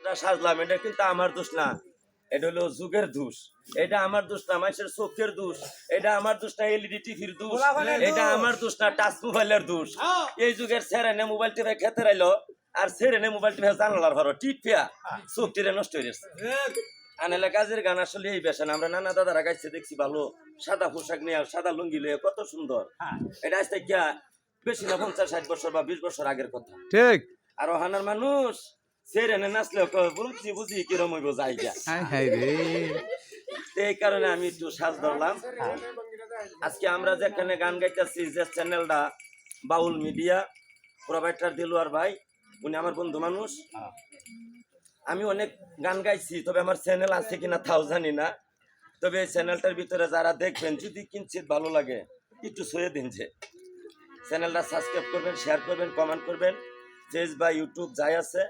সাজটা সাজলাম, এটা কিন্তু আমার দোষ না, এটা হলো যুগের দোষ। এটা আমার দোষ না মানুষের চোখের দোষ, এটা আমার দোষ না এলইডি টিভির দোষ, এটা আমার দোষ না টাচ মোবাইলের দোষ। এই যুগের ছেড়ে মোবাইল টিভে খেতে রাইলো আর ছেড়ে মোবাইল টিভে জানালার ঘর টিপিয়া চোখ টিরে নষ্ট হয়ে গেছে। আনেলে কাজের গান আসলে এই বেশন আমরা নানা দাদারা গাইছে দেখছি ভালো, সাদা পোশাক নিয়ে সাদা লুঙ্গি লয়ে কত সুন্দর। এটা আজ থেকে বেশি না 50-60 বছর বা 20 বছর আগের কথা। ঠিক। আর ওখানের মানুষ সেরেনে নাচলে বুঝি বুঝি কিরম হইব জায়গা। এই কারণে আমি একটু সাজ ধরলাম। আজকে আমরা যেখানে গান গাইতেছি, যে চ্যানেলটা বাউল মিডিয়া প্রোভাইডার দিলুয়ার ভাই, উনি আমার বন্ধু মানুষ। আমি অনেক গান গাইছি, তবে আমার চ্যানেল আছে কিনা তাও জানি না। তবে এই চ্যানেলটার ভিতরে যারা দেখবেন যদি কিঞ্চিত ভালো লাগে একটু ছুঁয়ে দিন, যে চ্যানেলটা সাবস্ক্রাইব করবেন, শেয়ার করবেন, কমেন্ট করবেন। ফেস বা ইউটিউব যাই আছে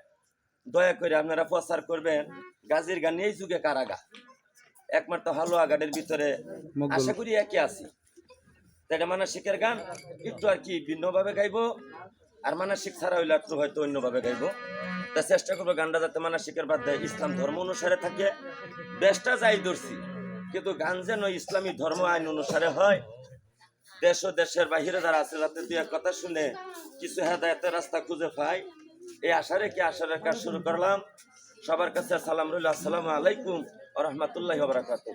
দয়া করে আপনারা প্রচার করবেন। গাজীর গান এই যুগে কারাগা একমাত্র হালুয়া গানের ভিতরে আশা করি একই আছি। এটা মানসিকের গান একটু আর কি ভিন্নভাবে গাইবো, আর মানসিক ছাড়া হইলে একটু হয়তো অন্যভাবে গাইবো। তা চেষ্টা করবো গানটা যাতে মানসিকের বাদ দেয় ইসলাম ধর্ম অনুসারে থাকে। বেশটা যাই ধরছি, কিন্তু গান যেন ইসলামী ধর্ম আইন অনুসারে হয়। দেশ ও দেশের বাহিরে যারা আছে যাতে দুই এক কথা শুনে কিছু হেদায়েতের রাস্তা খুঁজে পায়, এই আশা রেখে আশার কাজ শুরু করলাম। সবার কাছে সালাম রইল, আসসালামু আলাইকুম ওয়া রাহমাতুল্লাহি ওয়া বারাকাতুহু।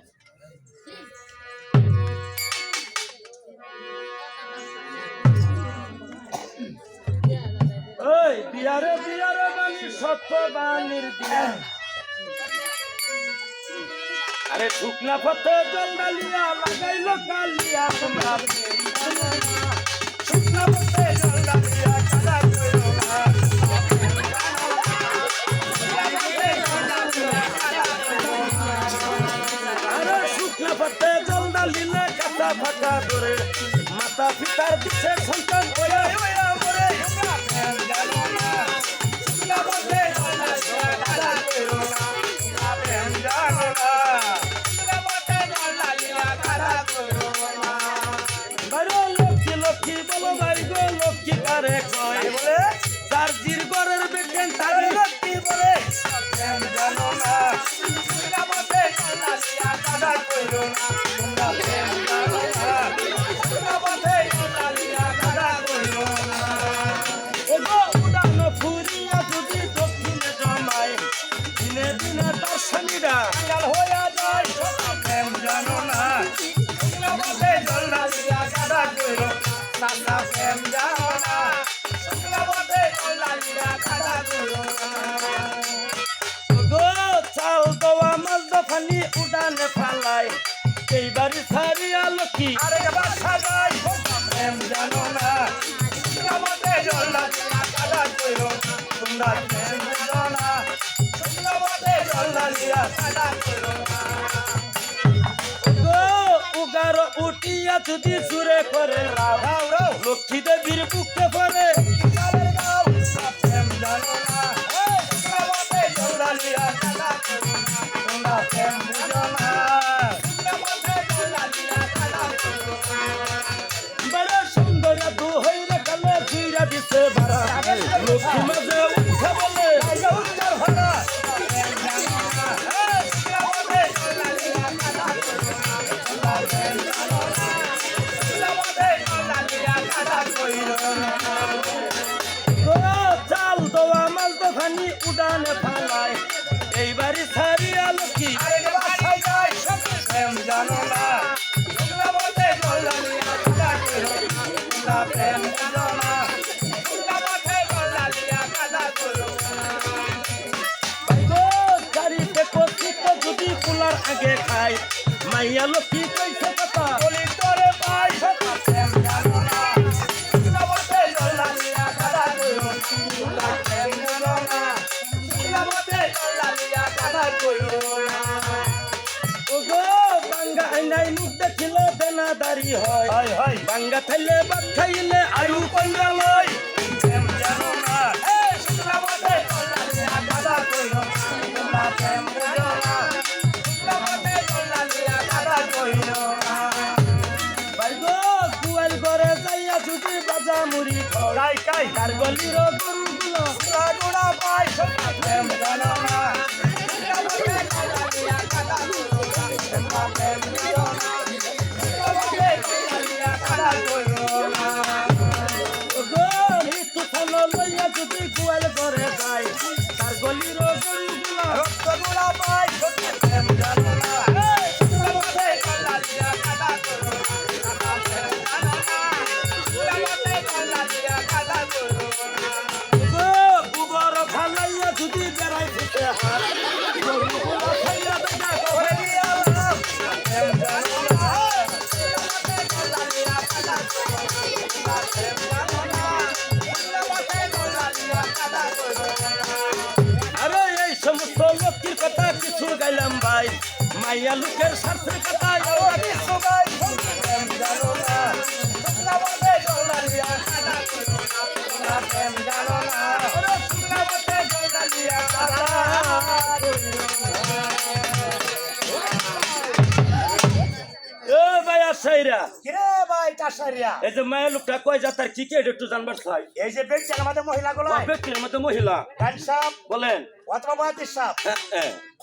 ওই বিয়ারে বিয়ারে বাণী সত্য বাণীর দিয়া, আরে শুকনা পথে জল ডালিয়া লাগাইলো কালিয়া, তোমরা শুকনা পথে জল ডালিয়া কাদা কইরো না, আরে শুকনা পথে জল ডালিলে কাদা ফাটা করে মাতা পিতার পিছে সন্তান ওয়া ওয়া মরে জানো না, শুকনা পথে জল ডালিয়া কাদা কইরো না, প্রেম জানো না। উড়ানে পালাই এইবার সারিয়া লক্ষ্মী আরে বাসা যাই প্রেম জানো না, শুকনাতে জল্লা দিয়া কাদা কইরো না, তোমরা প্রেম জানো না, শুকনাতে জল্লা দিয়া কাদা কইরো না। গো উগার উঠিয়া যদি সুরে করে রাও রাও লক্ষ্মী দেবীর বুকে পড়ে প্রেম জানো না, শুকনাতে জল্লা দিয়া কাদা কইরো না, তোমরা প্রেম বুঝো না। বড় সুন্দর দু হইরে কালে ফিরা দিতে বারা লক্ষ্মী মাঝে উঠে বলে উত্তর ভরা চাল দোয়া মাল তো খানি উড়ানে ফালায় এইবারই সারিয়া লক্ষ্মী প্রেম জানো না, প্রেম জানো না, গাড়িতে কচিত যদি কুলার আগে খাই মাইয়া লক্ষ্মী কইছে কথা বলি তোরে পাই প্রেম জানো না, দাঁড়ি হয় বাঙ্গা খাইলে ভাত খাইলে আয়ু কন্যা লয় প্রেম জানো না, কুয়াল ঘরে যাইয়া যদি বাজা মুড়ি খাই তার গলির গরুগুলো প্রেম জানো না। কথায় মাইয়া লোকের স্বার্থের কথায় এই যে মায়ের লোকটা কয় যাতার কি কে একটু জানবার চাই। এই যে ব্যক্তির আমাদের মহিলাগুলো ব্যক্তির মধ্যে মহিলা বলেন অথবা বয়াতির সাপ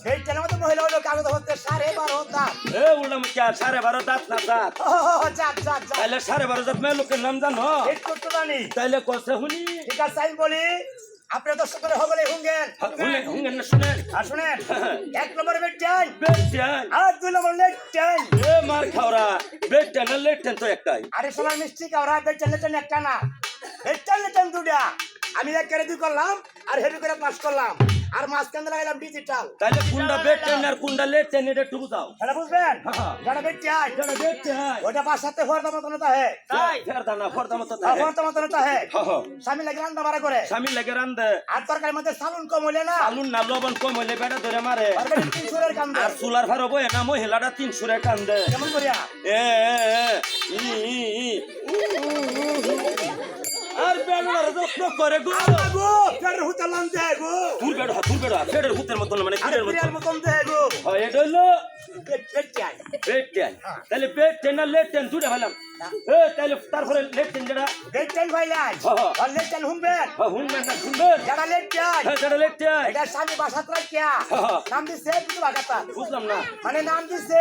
ব্যক্তির আমাদের মহিলা হলো কাগজ হচ্ছে 12.5 দাঁত। উল্লাম 12.5 দাঁত না দাঁত তাইলে 12.5 দাঁত মায়ের লোকের নাম জানো? একটু তো জানি। তাইলে কসে শুনি। ঠিক আছে আমি বলি আপনি দর্শক করে হবলে হুঙ্গেন হুঙ্গেন না শুনেন আর শুনেন। 1 নম্বরে বেটান বেটান আর 2 নম্বরে লেটান। মার খাওরা বেটান না লেটান তো একটাই। আরে সোনার মিষ্টি খাওরা বেটান লেটান একটা না, বেটান লেটান দুটা। আমি এক করে 2 করলাম আর হেভি করে পাস করলাম আর মাঝখান দিয়ে লাগাইলাম ডিজিটাল। তাহলে কোনটা বেটান আর কোনটা লেটান এটা একটু বুঝাও। এটা বুঝবেন? যারা বেটান এটা বেটান ওটা বাসাতে ফর্দা মতন তা হে তাই ফেরদা না ফর্দা মতো থাকে। ফর্দা মতন তা হে স্বামী লাগে রান্না বাড়া করে স্বামী লাগে রান্দে আর তরকারির মধ্যে সালুন কম হইলে না আলুন না লবণ কম হইলে বেটা ধরে মারে আর 300 কান্দে আর চুলার ভাড়া বই না মহিলাটা 300 কান্দে কেমন করিয়া এ আর বেড়ার যত্ন করে গো গো ফেডার হুতালাম দে গো তুই বেড়া ফেডের হুতের মতন মানে আরে ফেডের প্রিয়ার মতন মতন দে গো। এটা হইলো বেটান বেটেন। তাহলে বেটেন না লেটেন দুটা হলাম। তাহলে তারপরে লেটেন যেটা বেটান ভাইলাই আর লেটান হুমবেন হুনবেন না শুনবেন যারা লেটান যেটা লেটেন এটা স্বামী বাসাত রাখিয়া নাম দিছে বিধু বাগাতা। বুঝলাম না মানে নাম দিছে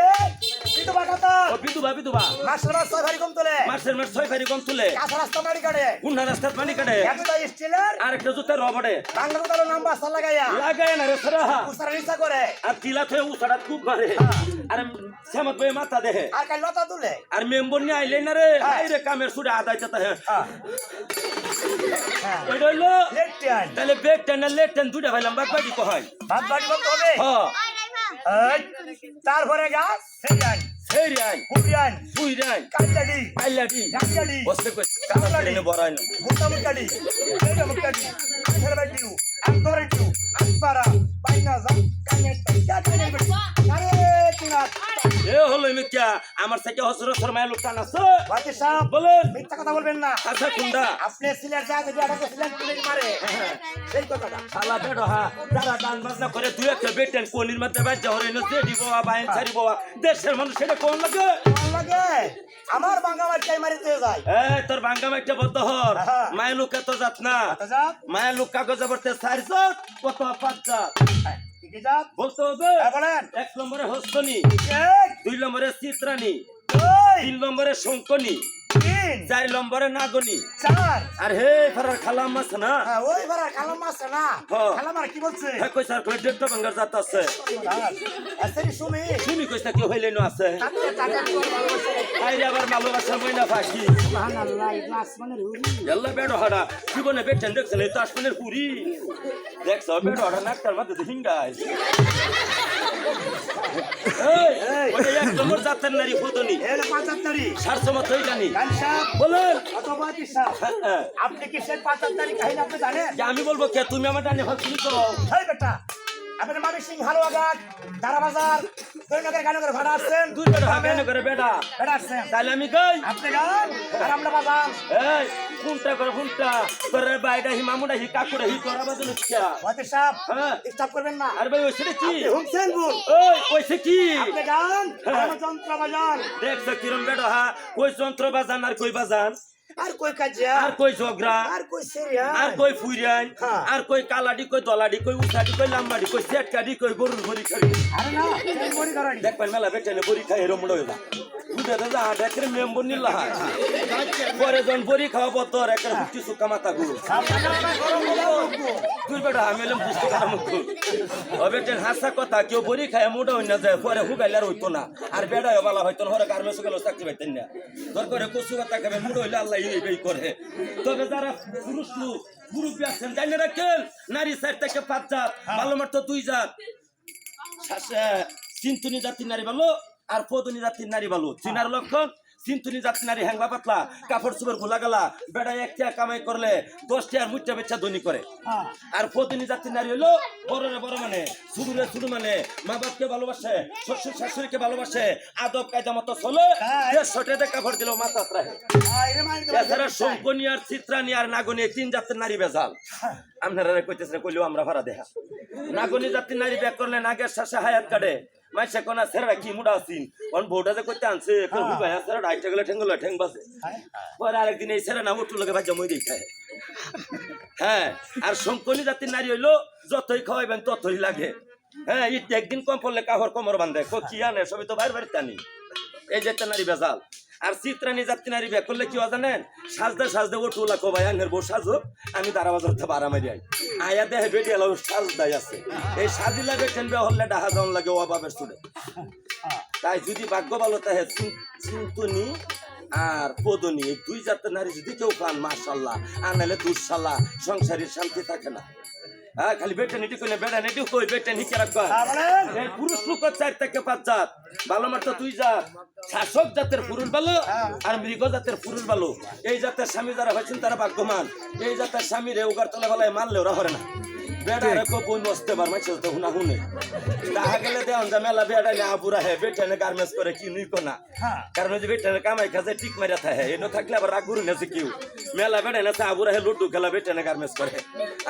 বিধু বাগাতা। বিধুবা মাসের মাস 6 ভারি কম তোলে মাসের মাস 6 ফারি কম তুলে কাঁচা রাস্তা মারি কাটে কোন রাস্তার পানি কাটে একটা স্টিলের আর একটা জুতা রবড়ে বাংলা তার নাম বাসা লাগাইয়া লাগায় না রে সরা উসারা নিচা করে আর তিলা থেকে উসাড়া খুব মারে আর শ্যামত ভাই মাথা দেহে আর কাল লতা তুলে আর মেম্বর নিয়ে আইলে না রে আইরে কামের সুরে আদায় চাতা হে এটা হইলো লেটান। তাহলে বেটেন না লেটেন দুটা হইলাম বাকি কহাই ভাত বাড়ি বলতে হবে। এই, তারপরে গাছ সেজান সেইরাই কুরিয়ান সুইরাই কাল্লাডি আইলাডি গাঙ্গাডি বসতে কই কালাডি নে বড়াই না মুতামুকাডি মুতামুকাডি আখরবাডিউ আন্তরিটু আকবারা বাইনাজা কানেট কানেট আরে তিনাত এ হলো মিকিয়া আমার থেকে হসর হসর মায়ের লোক টান আছে বাতি সাহেব বলেন মিথ্যা কথা বলবেন না। আচ্ছা কুন্ডা আপনি সিলেট জায়গা দিয়ে আটাকে সিলেট পুলিশ মারে সেই কথাটা শালা বেড়ো হা যারা গান বাজনা করে দুই একটা বেটেন কোনির মধ্যে বাজ্যা হরে না যে দিব বাইন ছাড়ি বাবা দেশের মানুষ সেটা কোন লাগে ভালো লাগে আমার বাঙ্গা মারটাই মারিতে যায়। এই তোর বাঙ্গাম একটা বদ্ধহর মায়ের লোক এত জাত না আচ্ছা মায়ের লোক কাগজ বর্তে চার জাত কত পাঁচ জাত ঠিক আছে বলতে হবে বলেন 1 নম্বরে হস্তনি এক 2 নম্বরে চিত্রানি দুই 3 নম্বরে শঙ্কনি তিন 4 নম্বরে নাগনি চার আর হে ফারার খালাম মাছ না হ্যাঁ ওই বারা কালাম আছে না হ্যাঁ। কালাম আর কি বলছে হে কই স্যার কই ডেটটা বাঙ্গার জাত আছে আচ্ছা সুমি তুমি কইছ কি হইলে না আছে টাকা টাকা আইরে আবার ভালোবাসা মইনা ফাঁকি সুবহানাল্লাহ ইখলাস মানে রুরি এল্লা বেড়ো হাড়া জীবনে বেটেন দেখছেন এই তো আসমানের পুরি দেখছ বেড়ো হাড়া নাকটার মধ্যে হিঙ্গাই এই ওই এক নম্বর জাতের নারী ফুদনি এর 75 সারসমত হই জানি গানসা বলেন অথবা কিসা আপনি কি সেই 75 কাহিনী আপনি জানেন? যে আমি বলবো কে তুমি আমার টানে হক তুমি করো হেই বেটা আপনি মামি সিং হালুয়াঘাট দারা বাজার দৈনগর গানগর ভাড়া আসছেন তুই বেড়ো হাগানে করে বেড়া বেটা আসছেন তাহলে আমি কই আপনি গান আর আমরা বাজার এই কোনটা করে কোনটা করে বাইডা হি মামুডা হি কাকুডা হি করা বাদল কিয়া ওয়াতে সাহেব হ্যাঁ স্টপ করবেন না। আরে ভাই ওইটা কি আপনি হুমছেন বল ওই কইছে কি আপনি গান আর আমরা যন্ত্র বাজান দেখছ কিরম বেড়ো হা কই যন্ত্র বাজান আর কই বাজান আর কই কাজিয়া আর কই ঝগড়া আর কই সেরিয়া আর কই ফুইরান হ্যাঁ। আর কই কালাডি কই দলাডি কই উসাডি কই লাম্বাডি কই সেটকাডি কই গরুর ভরি খাড়ি আরে না এই বড়ি করানি দেখবেন মেলা বেটেনে বড়ি খাই এরম মনে হইলা বুঝে দাদা দেখরে মেম্বর নিলা হয় পরে জন বড়ি খাওয়া বতর একটা হুটি সুকা মাথা গু আপনারা গরম বলো তুই বেটা আমি এলাম বুঝতে পারা মুখ ও বেটেন হাসা কথা কেউ বড়ি খায় মোটা হই না যায় পরে হুগাইলে আর হইতো না আর বেড়ায় বালা হয়তো হরে গার্মেন্টস গেল চাকরি পাইতেন না তোর করে কচু কথা খাবে মোটা হইলে আল্লাহ এই করে তবে যারা পুরুষ লোক মুরব্বী আছেন জানি রাখেন নারী 4 থেকে 5 জাত ভালো মাত্র 2 জাত চিন্তনী জাতির নারী ভালো আর পদনী জাতির নারী ভালো চিনার লক্ষণ সিন্তুনি জাতি নারী হ্যাংলা পাতলা কাপড় চোপড় খোলা গেলা বেড়ায় একটা কামাই করলে 10 টাকার মুঠা বেচা ধনী করে আর ফতুনি জাতি নারী হলো বড়রে বড় মানে ছোটরে ছোট মানে মা বাপকে ভালোবাসে শ্বশুর শাশুড়িকে ভালোবাসে আদব কায়দা মতো চলে 150 টাকা কাপড় দিলেও মাথা রাখে এছাড়া শঙ্কনি আর চিত্রানি আর নাগনি 3 জাতের নারী বেজাল আপনারা কইতেছেন কইলেও আমরা ভাড়া দেখা নাগনি জাতির নারী ব্যাক করলে নাগের শাসা হায়াত কাটে মাইসা কোনা সেরা কি মুডা আছিন অন বউটা যে কইতে আনছে কোন ভাই সেরা ডাইটা গেলে ঠেঙ্গল ঠেং বাসে পরে আরেকদিন এই সেরা না উঠু লগে ভাজা মই দেই খায় হ্যাঁ আর শঙ্কনি জাতির নারী হইলো যতই খাওয়াইবেন ততই লাগে হ্যাঁ ইট একদিন কম পড়লে কাহর কোমর বাঁধে কি আনে সবই তো বাইরে বাড়িতে আনি এই যে একটা নারী বেজাল আর চিত্রানি জাতি নারী বিয়ে করলে কি জানেন সাজদে ওটুলা কবাই আনের বউ সাজো আমি দাঁড়া বাজার থেকে বাড়া মারি আয়া দেহে বেটি এলাও সাজ দায় আছে এই সাজিলা বেটেন বে হলে ডাহা যাওয়ান লাগে অভাবের চুড়ে তাই যদি ভাগ্য ভালো তাহে চিন্তুনি আর পদনি এই 2 জাতের নারী যদি কেউ পান মাশাল্লাহ আনালে দুঃশালা সংসারের শান্তি থাকে না হ্যাঁ খালি বেটা নেটি কইলে বেটা নেটি কই বেটা নিকে রাখবা এই পুরুষ লোক 4 থেকে 5 জাত ভালো মাত্র 2 জাত শাসক জাতের পুরুষ ভালো আর মৃগ জাতের পুরুষ ভালো এই জাতের স্বামী যারা হয়েছেন তারা ভাগ্যবান এই জাতের স্বামী রে উগার তলে বেলায় মারলে ওরা হরে না বেটা রেখো বই বসতে পার মাইছে তো হুনা হুনে তাহা গেলে দেন যা মেলা বেটা নে আবুরা হে বেটা নে গার্মেন্টস করে কি নুই কোনা কারণ যে বেটা নে কামাই খাজে টিক মারিয়া থাকে এনো থাকলে আবার রাগুর নেছে কিউ মেলা বেটা নে আবুরা হে লুডু খেলা বেটা নে গার্মেন্টস করে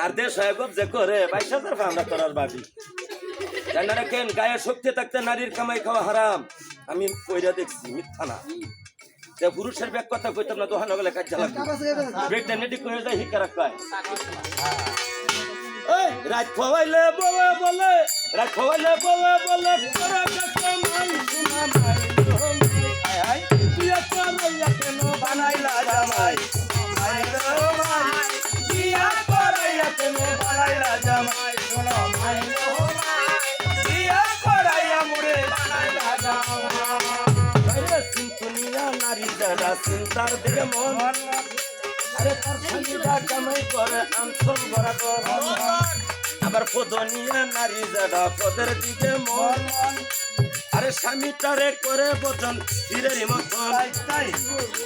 আর দেশ হয় গব যে করে 22000 আমরা তোরার বাবি জানা রাখেন গায়ে শক্তি থাকতে নারীর কামাই খাওয়া হারাম আমি কইরা দেখছি মিথ্যা না তে পুরুষের ব্যাগ কথা কইতাম না দোহান গেলে কাজ লাগবে বেটা নেটি কই যায় হিকা রাখায় এই রাত খওয়াইলে বলে বলে রাত খওয়াইলে বলে বলে তোরা কাছে নাই শোনা নাই হায় হায় তুই একটা লইয়া কেন বানাইলা জামাই আইলো মাই দিয়া করাইয়া কেন বানাইলা জামাই শোনা আইলো মাই দিয়া করাইয়া মুরে বানাইলা জামাই আরে সিন্তুনিয়া নারী যারা চিন্তার দিকে মন আরে তার সঙ্গীটা কামাই করে আনসল ভরা কর আবার পদনিয়া নারী যারা পদের দিকে মন আরে স্বামীটারে করে বচন তীরের মতন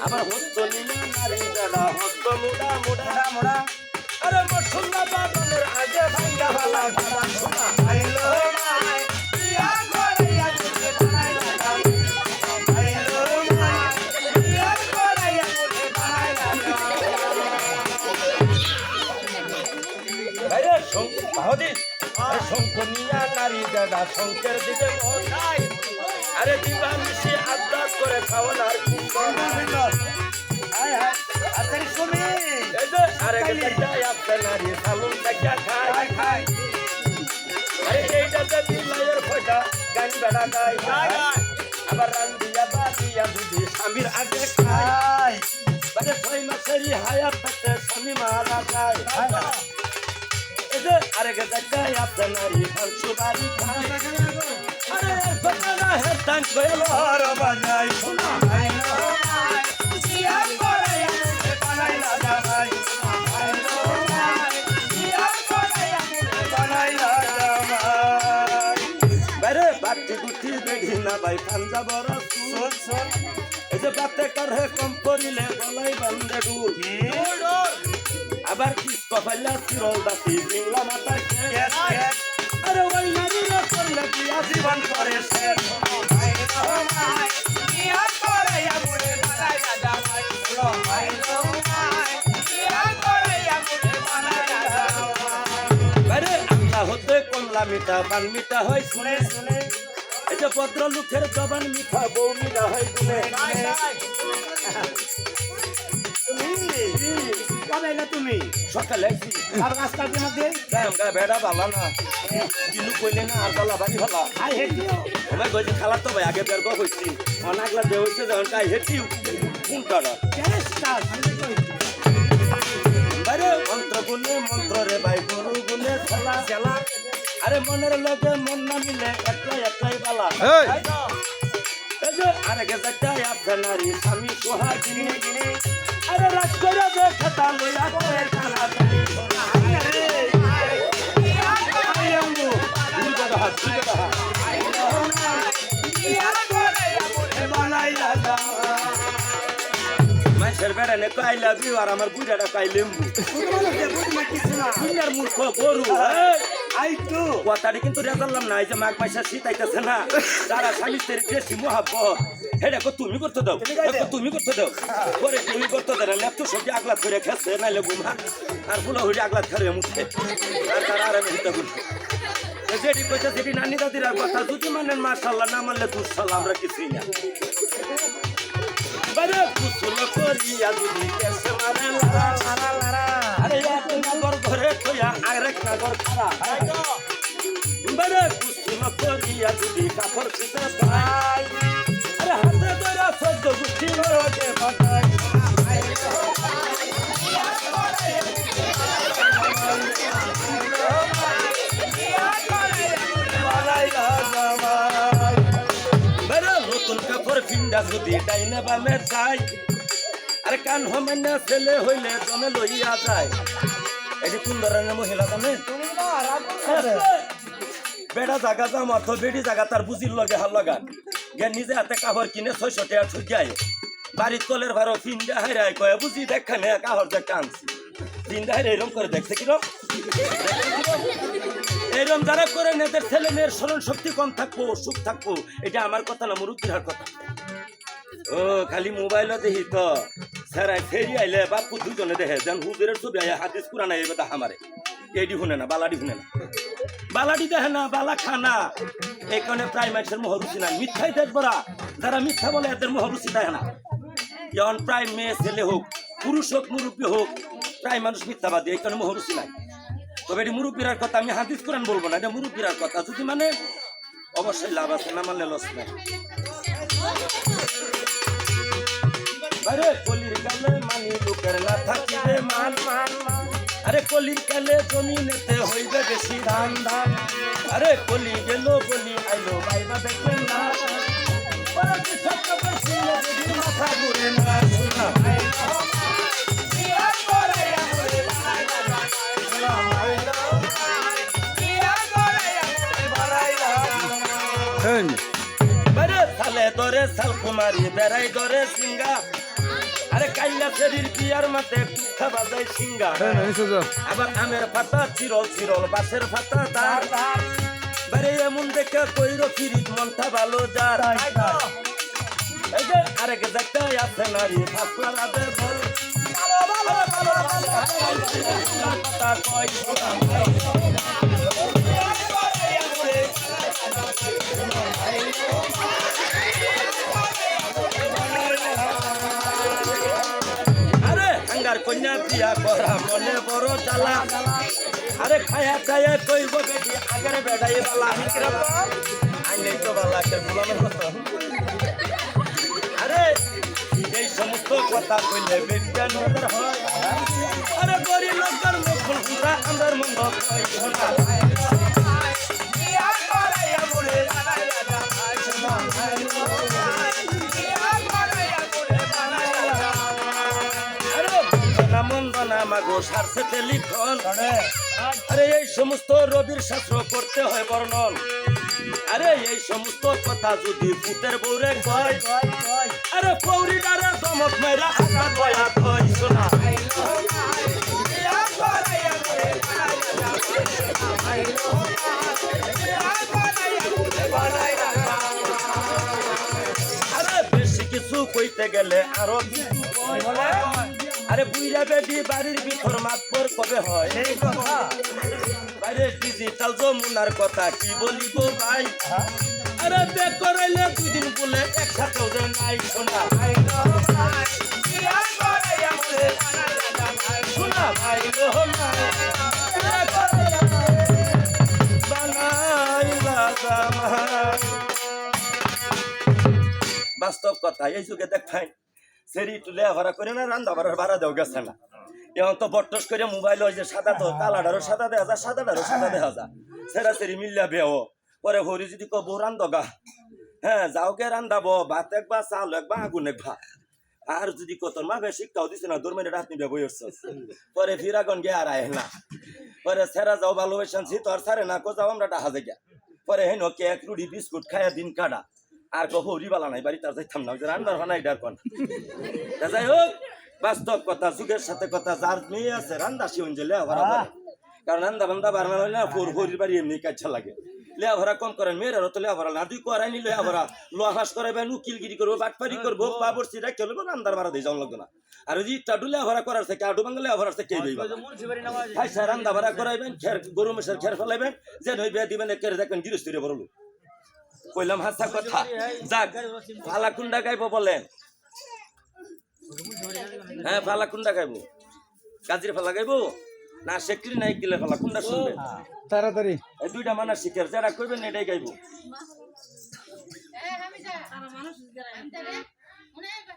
আবার হস্তনিয়া নারী যারা হস্ত মুড়া মুড়া মুড়া আরে মশলা বাদলের আগে ভাঙ্গা ভালা ভালা শোনা আইলো মাই দিয়া করাইয়া তোকে বানাইলা আইলো মাই দিয়া করাইয়া তোকে বানাইলা আরে বাহদিস আরে শঙ্কনিয়া নারী দাদা শঙ্কের দিকে মন আরে দিবা মিশে আদাস করে খাওয়ার হায় হায় আরে শুনি এই যে আরে গেটা আপনা নারী সালুন দেখা খায় খায় আরে এইটা যে দিলায়ের ফটা গান বেড়া গায় আবার রান্দিয়া বাদিয়া দুধি স্বামীর আগে খায় মানে 6 মাসেরই হায়াত থাকতে স্বামী মারা যায় আরে গেটা আপনা নারী ফালসু বাড়ি খায় আরে ঘটনা হে তান কইলো আর বাজাই শোনা আইলো মাই দিয়া করাইয়া বানাইলা জামাই আইলো মাই দিয়া করাইয়া বানাইলা জামাই বাইরে বাটি গুটি বেঘি না ভাই পাঞ্জা বড় সুন সুন এই যে বাতে করে কম করিলে গলাই বান্দে ডুর আবার কি কফাইলা সিরল দাতি বিংলা মাথা কেস কেস আরে ওই নারীরা করলে কি জীবন করে শেষ আইলো মাই দিয়া করাইয়া মুরে বানাইলা জামাই বলো আইলো মাই দিয়া করাইয়া মুরে বানাইলা জামাই আরে আল্লাহ হতে কমলা মিঠা পান মিঠা হয় শুনে শুনে এই যে ভদ্র লোকের জবান মিঠা বউ মিঠা হয় গুনে তুমি সকালে আর রাস্তার মধ্যে বেড়া ভালো না কিনু কইলে না আর বলা বাড়ি ভালো আই হেটিও আমি কইছি খালা তো ভাই আগে বের গো কইছি অনাগলা দে হইছে যখন কাই হেটিও কোনটা কেসটা আরে মন্ত্র গুনে মন্ত্র রে ভাই গুরু গুনে খেলা খেলা আরে মনের লগে মন না মিলে একলাই একলাই বালা এই যে আরে গেটা আপনা নারী স্বামী সোহাগিনী গিনি আরে রাত করে দেখতা লইয়া করে খানা খাই সোনা আরে ইয়া আইয়ামু দুইটা হাত দুইটা হাত আইলো না ইয়া করে বানাইলা জামাই মানে কই লাভ ইউ আর আমার বুড়াটা কই লেম্বু বুঝতে পারলে বুঝি না কিছু না দুনিয়ার মূর্খ গরু আই তো কথাটি কিন্তু রেজাল্লাম না এই যে মাঘ মাসে শীত আইতেছে না যারা স্বামী স্ত্রীর বেশি মহাব্বত হেডা তুমি করতে দাও তুমি করতে দাও পরে তুমি করতে দাও না তো সবজি আগলা করে খেছে নাইলে ঘুমা আর ফুলা হইলে আগলা খেলে মুখে আর তারা আরামে হিতা করছে যেটি কইছে সেটি নানি দাদির কথা যদি মানেন মাশাআল্লাহ না মানলে দুঃসাল্লাহ আমরা কিছুই না বারে কুসুল করিয়া যদি কেসে মারে লারা আরে এক নগর ঘরে তোয়া আরেক নগর খারা বারে কুসুল করিয়া যদি কাপড় ছিতে পাই আরে হাতে ধরে সহ্য গুটি ওকে বাটাই নতুন কাপড় পিন্ডা যদি ডাইনে বামে যায় আরে কান হমেনা ছেলে হইলে জমে লইয়া যায় এটি কোন ধরনের মহিলা জানে বেড়া জাগা যাম অর্থ বেড়ি জাগা তার বুঝির লগে হাল লাগান গে নিজে হাতে কাপড় কিনে 600 টাকা ঠুকিয়ায় বাড়ির কলের ভাড়া পিন্ডা হাইরায় কয়ে বুঝি দেখানে কাহর যে কানছি পিন্ডা হাইরা এরম করে দেখছে কিরম এরম যারা করে এদের ছেলে মেয়ের স্মরণ শক্তি কম থাকবো সুখ থাকবো এটা আমার কথা না মুরুব্বির কথা ও খালি মোবাইলও দেখি তো স্যারাই ফেরি আইলে বাপু দুজনে দেখে যেন হুজুরের ছবি আয় হাদিস কুরান আইবে তা আমারে এইডি শুনে না বালাডি শুনে না বালাডি দেখে না বালা খানা এই কারণে প্রায় মানুষের মহরুচি নাই মিথ্যাই দেশ বরা যারা মিথ্যা বলে এদের মহরুচি দেখে না যেমন প্রায় মেয়ে ছেলে হোক পুরুষ হোক মুরব্বী হোক প্রায় মানুষ মিথ্যাবাদী এই কারণে মহরুচি নাই তবে এটি মুরব্বীর কথা আমি হাদিস কোরআন বলবো না এটা মুরব্বীর কথা যদি মানে অবশ্যই লাভ আছে না মানলে লস নাই আরে কলির কালে মানি লোকের না থাকিবে মান আরে কলির কালে জমিনেতে হইবে বেশি ধান ধান আরে কলি গেল বলি আইলো বাইবা দেখবেন না মাথা ঘুরে না শোনা সালে ধরে সাল কুমারী বেড়াই ধরে সিঙ্গা আরে কাইলা শরীর পিয়ার মাতে কুঠা বাজাই সিঙ্গা আবার আমের পাতা চিরল চিরল বাসের পাতা তার বারে এমন দেখে কইরো ফিরিত মনটা ভালো যার এই যে আরেক জায়গায় আছে নারী ফাসলা রাতে বল কথা কই কন্যা বিয়া করা মনে বড় জ্বালা আরে খায়া খায়া কইব বেটি আগের বেড়াই বালা আইনে তো বালা কে বুলানোর কথা আরে এই সমস্ত কথা কইলে বেটিয়া নজর হয় আরে গরিব লোকের মুখ ফুটা আমার মন হয় শোনা মাগো সারছে টেলিফোন আরে এই সমস্ত রবির শাস্ত্র করতে হয় বর্ণন আরে এই সমস্ত কথা যদি পুতের বউরে কয় আরে পৌরি ডারে দমক মেরা আঘাত বয়া কয় শোনা আরে বেশি কিছু কইতে গেলে আরো কিছু বলে আরে বুইরা বেডি বাড়ির ভিতর মাতবর কবে হয় এই কথা বাইরে ডিজিটাল যমুনার কথা কি বলিব ভাই আরে বে করাইলে দুই দিন বলে একসাথে যে নাই শোনা শোনা ভাই গো বাস্তব কথা এই যুগে দেখাই সেরি তুলে ভরা করে না রান্না ভরার ভাড়া দেওয়া গেছে না এখন তো বট্টস করে মোবাইল হয় যে সাদা তো কালাডারও সাদা দেখা যায় সাদাডারও সাদা দেখা যায় সেরা সেরি মিল্লা বেও পরে হরি যদি কব রান্ধগা হ্যাঁ যাওকে রান্ধাবো ভাত একবা চাল একবা আগুন একবা আর যদি কত মা বে শিক্ষাও দিছে না দূর মেরে রাত নিবে বই পরে ফিরাগন গে আর আয় না পরে সেরা যাও ভালোবাসানছি তোর সারে না কো যাও আমরা ডাহা জায়গা পরে হেন কেক রুটি বিস্কুট খায়া দিন কাটা আর কো হরি বালা নাই বাড়ি তার যাইতাম না রান্নার বানাই ডার কোন যাই হোক বাস্তব কথা, যুগের সাথে কথা। যার মেয়ে আছে রান্দা সে অঞ্জে লেহাভরা করে, কারণ রান্দা বান্দা বাড়ানো হলে না ফোর বাড়ি এমনি কাজা লাগে। লেহাভরা কম করেন, মেয়েরাও তো লেহাভরা না, দুই করাই নি লেহাভরা লোহাস করাবেন, উকিলগিরি করবো, বাটপারি করবো, বাবরসি রাখতে হলে রান্দার বাড়া দিয়ে যাওয়া লাগবে না। আর ওই টাডু লেহাভরা করার থেকে আডু বাংলা লেহাভরার থেকে কেই ভাই স্যার রান্দা ভাড়া করাইবেন, খের গরু মেশের খের ফেলাইবেন, যে নই বিয়া দিবেন একের দেখবেন গিরস্তিরে বড়লো। কইলাম হাসা কথা। যাক, ফালা কুন্ডা গাইব বলেন? হ্যাঁ, ফালা কুন্ডা গাইব, কাজির ফালা গাইব না শেকরি নাই কিলে ফালা কুন্ডা শুনবেন? তাড়াতাড়ি এই দুইটা মানা শিখের যারা কইবেন এটাই গাইব।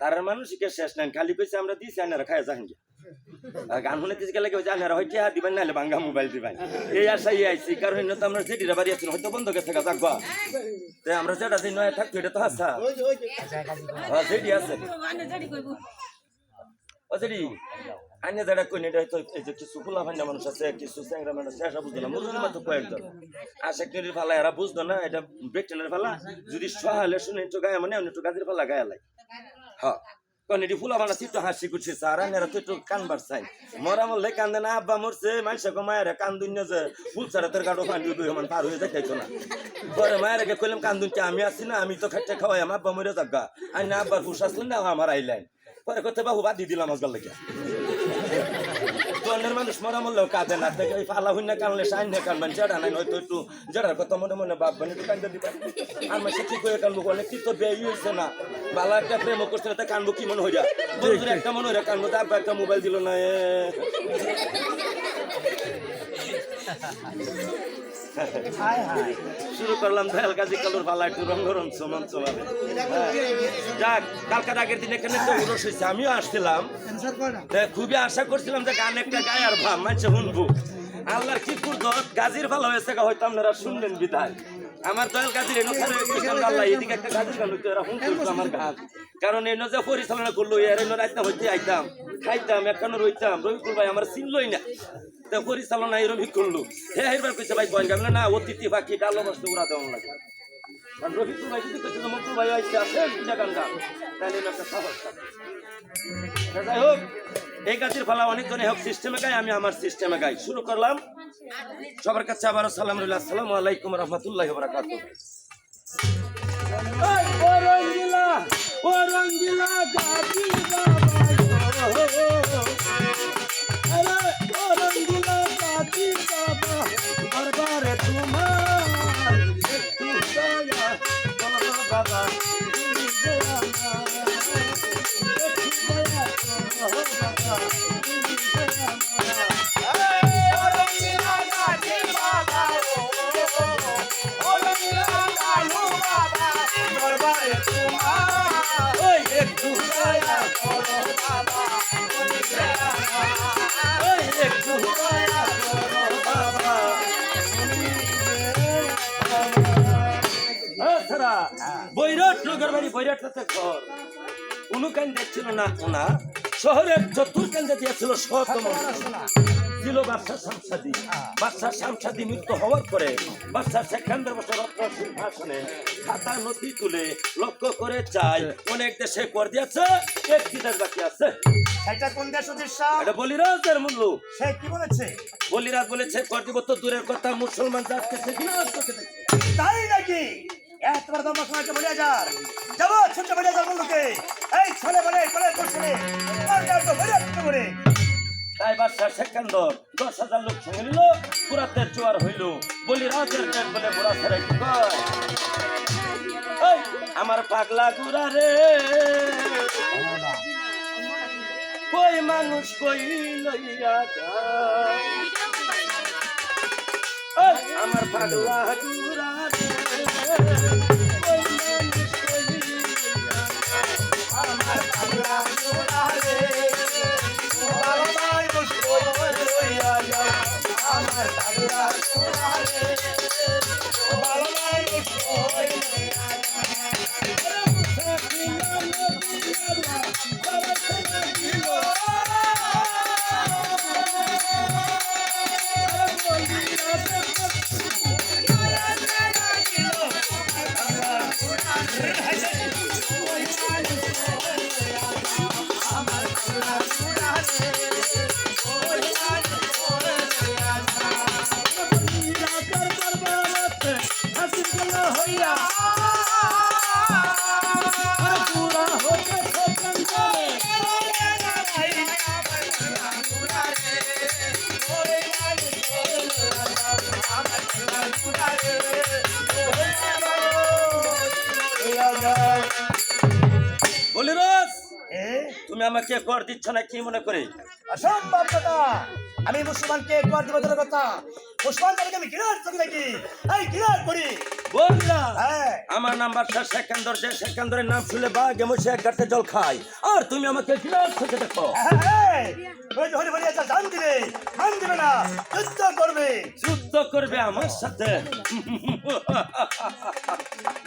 তার মানুষ শিখে শেষ নাই, খালি কইছে আমরা দিছি আনারা খায় যাহেন। আর গান শুনে দিতে গেলে আনারা হয়তো দিবেন নাহলে ভাঙ্গা মোবাইল দিবেন, এই আশাই আইছি। কারণ তো আমরা যেটিরা বাড়ি আছি হয়তো বন্ধ করে থাকা থাকবা, আমরা যেটা যে নয় থাকতো এটা তো হাসা যেটি আছে ওদি আইনে যারা কই এটা হয়তো এই যে কিছু খোলা ভান্ডা মানুষ আছে, কিছু চ্যাংরা মানুষ আছে, বুঝলো না মুজুর মতো কয়েকজন আশেকের ফালা এরা বুঝতো না এটা বেটেনের ফালা। যদি সহালে শুনে একটু গায়ে মানে একটু গাছের ফালা গায়ে লাই। হ্যাঁ, কারণ এটি ফুলা বানাচ্ছি একটু হাসি করছে স্যার, এরা তো একটু কানবার চাই। মরা মরলে কান্দে না, আব্বা মরছে মানুষে মায়ের কান্দুন যে ফুল ছাড়া তোর গাড়ো পানি মানে পার হয়ে যাইতো না। পরে মায়েরকে কইলাম কান্দুনকে আমি আসছি না, আমি তো খাইতে খাওয়াই আমার আব্বা মরে যাগা, আর না আব্বার হুশ আসলেন না আমার আইলেন। পরে কথা বাবু বাদ দিয়ে দিলাম আজকাল লেগে। অন্যের মানুষ মরা মরলেও কাঁদে না, ওই ফালা হইনা কানলে সাইন না কানবেন, জেডা নাই হয়তো একটু জেডার কথা মনে মনে ভাববেন, একটু কান্দে দিবেন। আমার সে কি করে কানবো, অনেক কি তো বেই হয়েছে না, বালা একটা প্রেম করছে না, কানবো কি মনে হইয়া বন্ধুর একটা মনে হইয়া কানবো, আব্বা একটা মোবাইল দিল না। শুরু করলাম দয়াল গাজী কালুর ভালা একটু রঙ্গরং সমান চলাবে। যাক, কালকার আগের দিন এখানে তো উরস হয়েছে, আমিও আসছিলাম, খুবই আশা করছিলাম যে গান একটা গায়ে আর ভাব মানছে শুনবো। আল্লাহর কি করতো, গাজীর ভালো হয়েছে হয়তো আপনারা শুনলেন বিদায়। আমার দয়াল গাজীর আল্লাহ এদিকে একটা গাজীর গান হইতো, এরা ফোন করতো আমার গান, কারণ এনে যে পরিচালনা করলো এর এনে রাইতাম হইতে আইতাম খাইতাম একখানো রইতাম। রবিকুল ভাই আমার চিনলই না, তো পরিচালনা এরকম করলো। হ্যাঁ এবার কইছে ভাই কয়েন গাবলে না, অতিথি পাখি ডালো বসতে উড়া দেওয়া লাগে। কারণ রবিকুল ভাই যদি কইছে মকুল ভাই আইসে আসেন দুটা গান গান, তাহলে একটা সাহস থাকে। যাই হোক, এই গাছের ফালা অনেকজনে হোক সিস্টেমে গাই, আমি আমার সিস্টেমে গাই। শুরু করলাম। সবার কাছে আবারও সালাম রইল, আসসালামু আলাইকুম রহমতুল্লাহি ওয়া বারাকাতুহু। ও রঙ্গিলা গাজী বাবা, দরবারে তোমার একটু দয়া করো বাবা, তুমি দয়া একটু দয়া করো বাবা, তুমি দয়া। একটু দয়া করো বাবা, একটু দয়া করো বাবা। বৈরাট নগর বাড়ি, বৈরাট ঘর, কোনো কান দেখছিল না ওনা, শহরের চতুর্কান্দে দিয়েছিল ছিল বাদশাহ শামসাদি। বাদশাহ শামসাদি মৃত্যু হওয়ার পরে বাদশাহ সেখানদের বছর সিংহাসনে খাতা নথি তুলে লক্ষ্য করে চাই অনেক দেশে কর দিয়েছে, একটি দেশ বাকি আছে। সেটা কোন দেশ উদ্দেশ্য? এটা বলিরাজের মূল্য। সে কি বলেছে? বলিরাজ বলেছে কর দিব তো দূরের কথা, মুসলমান জাতকে তাই নাকি? এতবার দম সময় বলে যার যাব ছোট বলে যার বন্ধুকে এই ছেলে বলে বলে করছে তো বলে করে। তাই বাদশাহ সেকান্দর 10,000 লোক সঙ্গে নিল, পুরাতের জোয়ার হইল। বলিরাজের পেট বলে ঘোড়া ছাড়াই আমার পাগলা গুড়া রে, কই মানুষ কই লইয়া যায়, আমার পাগলা গুড়া রে, কই মানুষ কই লইয়া যায়, আমার পাগলা গুড়া রে, আমার পাগলা গুড়া রে, আমার চলো হইয়া আর পুরা হতে সেকেন্ডারে বলিরাজ এ তুমি আমাকে কর দিচ্ছ না কি মনে করে? অসম্ভব কথা। আমি মুসলমানকে কর দিব তোর কথা। মুসলমান তাদেরকে আমি ঘৃণা করি নাকি? এই ঘৃণা করি। বলিরাজ হ্যাঁ আমার নাম বাদশাহ সেকান্দর, যে সেকান্দরের নাম শুনলে বা গেমসে এক গাঁটে জল খায়, আর তুমি আমাকে ঘৃণার চোখে দেখো। ওই যে হরি হরি আচ্ছা জান দিবে, মান দিবে না, যুদ্ধ করবে। যুদ্ধ করবে আমার সাথে?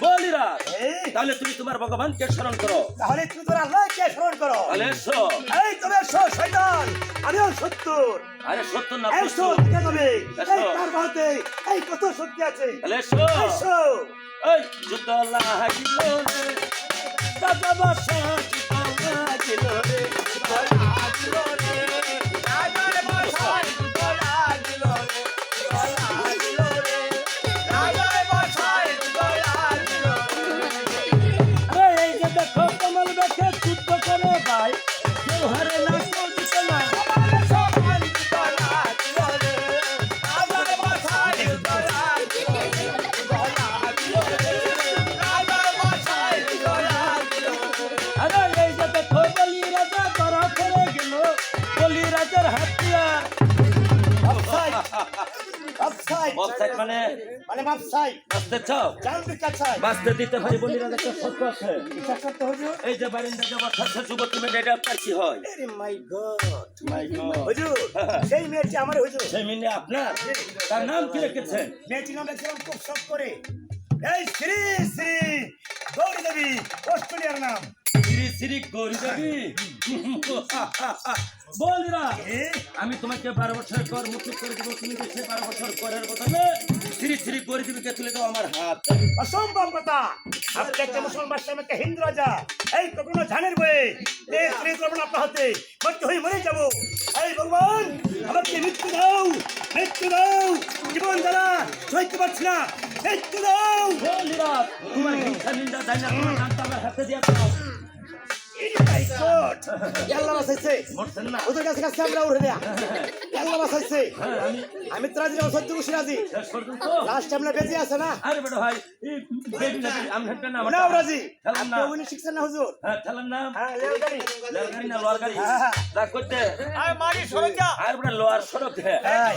বলিরাজ এই তাহলে তুমি তোমার ভগবানকে স্মরণ করো। তাহলে তুমি তোর আল্লাহকে স্মরণ করো। তাহলে এসো। এই তবে শয়তান, আমিও সত্তর। আরে সত্য না এই প্রশ্ন। কে তবে এসো। এই কার বাহুতে এই কত শক্তি আছে। তাহলে এসো। এসো। এই যুদ্ধ লাগিল রে, দাদা বাসা লাগিল রে, লাগিল রে, রাজার বাসা লাগিল রে, লাগিল রে, রাজার বাসা লাগিল রে। এই যে দেখো কমল দেখে যুদ্ধ করে ভাই, কেউ হারে না কেউ জিতে না, সবাই জিতে লাগিল রে, রাজার বাসা লাগিল রে। আরে এই যে দেখো বলি রাজা ধরা পড়ে গেল, বলি রাজার হাতিয়ার। অফসাইড। অফসাইড। অফসাইড মানে মানে অফসাইড। বাঁচতে চাও? জান বিকাছাই। বাঁচতে দিতে পারি বলি রাজাকে সত্য আছে। এটা করতে হুজুর। এই যে বারিন্দা যে বসাচ্ছে যুবতী মেয়ে, এটা আপনার কি হয়? আরে মাই গড। মাই গড, হুজুর সেই মেয়েটি আমার হুজুর। সেই মিনে আপনার? তার নাম কি রেখেছেন? মেয়েটির নাম দেখছিলাম খুব শখ করে। এই শ্রী শ্রী গৌরী দেবী, অস্ট্রেলিয়ার নাম। শ্রী শ্রী গৌরী দেবী। বলিরা এ আমি তোমাকে 12 বছর কর মুক্ত করে দেবো, তুমি দেশে 12 বছর করের বদলে শ্রী শ্রী গৌরী দেবীকে তুলে দাও আমার হাত। অসম্ভব কথা। আপনি একটা মুসলমান বাদশা, আমি একটা হিন্দু রাজা। এই কখনো জানের বয়ে এই শ্রী করবেন আপনার হাতে, মরতে হয়ে মরে যাবো। এই ভগবান আমাকে মৃত্যু দাও, মৃত্যু দাও। জীবন দ্বারা সইতে পারছি না, মৃত্যু দাও। বলিরা তোমার হিংসা নিন্দা দেয় না, তোমার নামটা আমার হাতে দিয়ে দাও। মাই গড, আল্লাহ বাঁচাইছে। মরছেন না? ওদের কাছে কাছে আমরা উঠে দেয়া, আল্লাহ বাঁচাইছে। হ্যাঁ, আমি তো রাজি, আমার সত্যি খুশি রাজি। শেষ পর্যন্ত। লাস্ট আমরা বেঁচে আছে না? আরে বেটা ভাই, এই বেবি না বেবি, আমি হেঁটে না নাও রাজি। খেলাম না। আপনি উনি শিখছেন না হুজুর? হ্যাঁ, খেলার নাম হ্যাঁ রেলগাড়ি। রেলগাড়ি না লোয়ার গাড়ি? হ্যাঁ। যা করতে আর মারি সরঞ্জা। আর বেটা লোয়ার সড়ক হ্যাঁ। হ্যাঁ।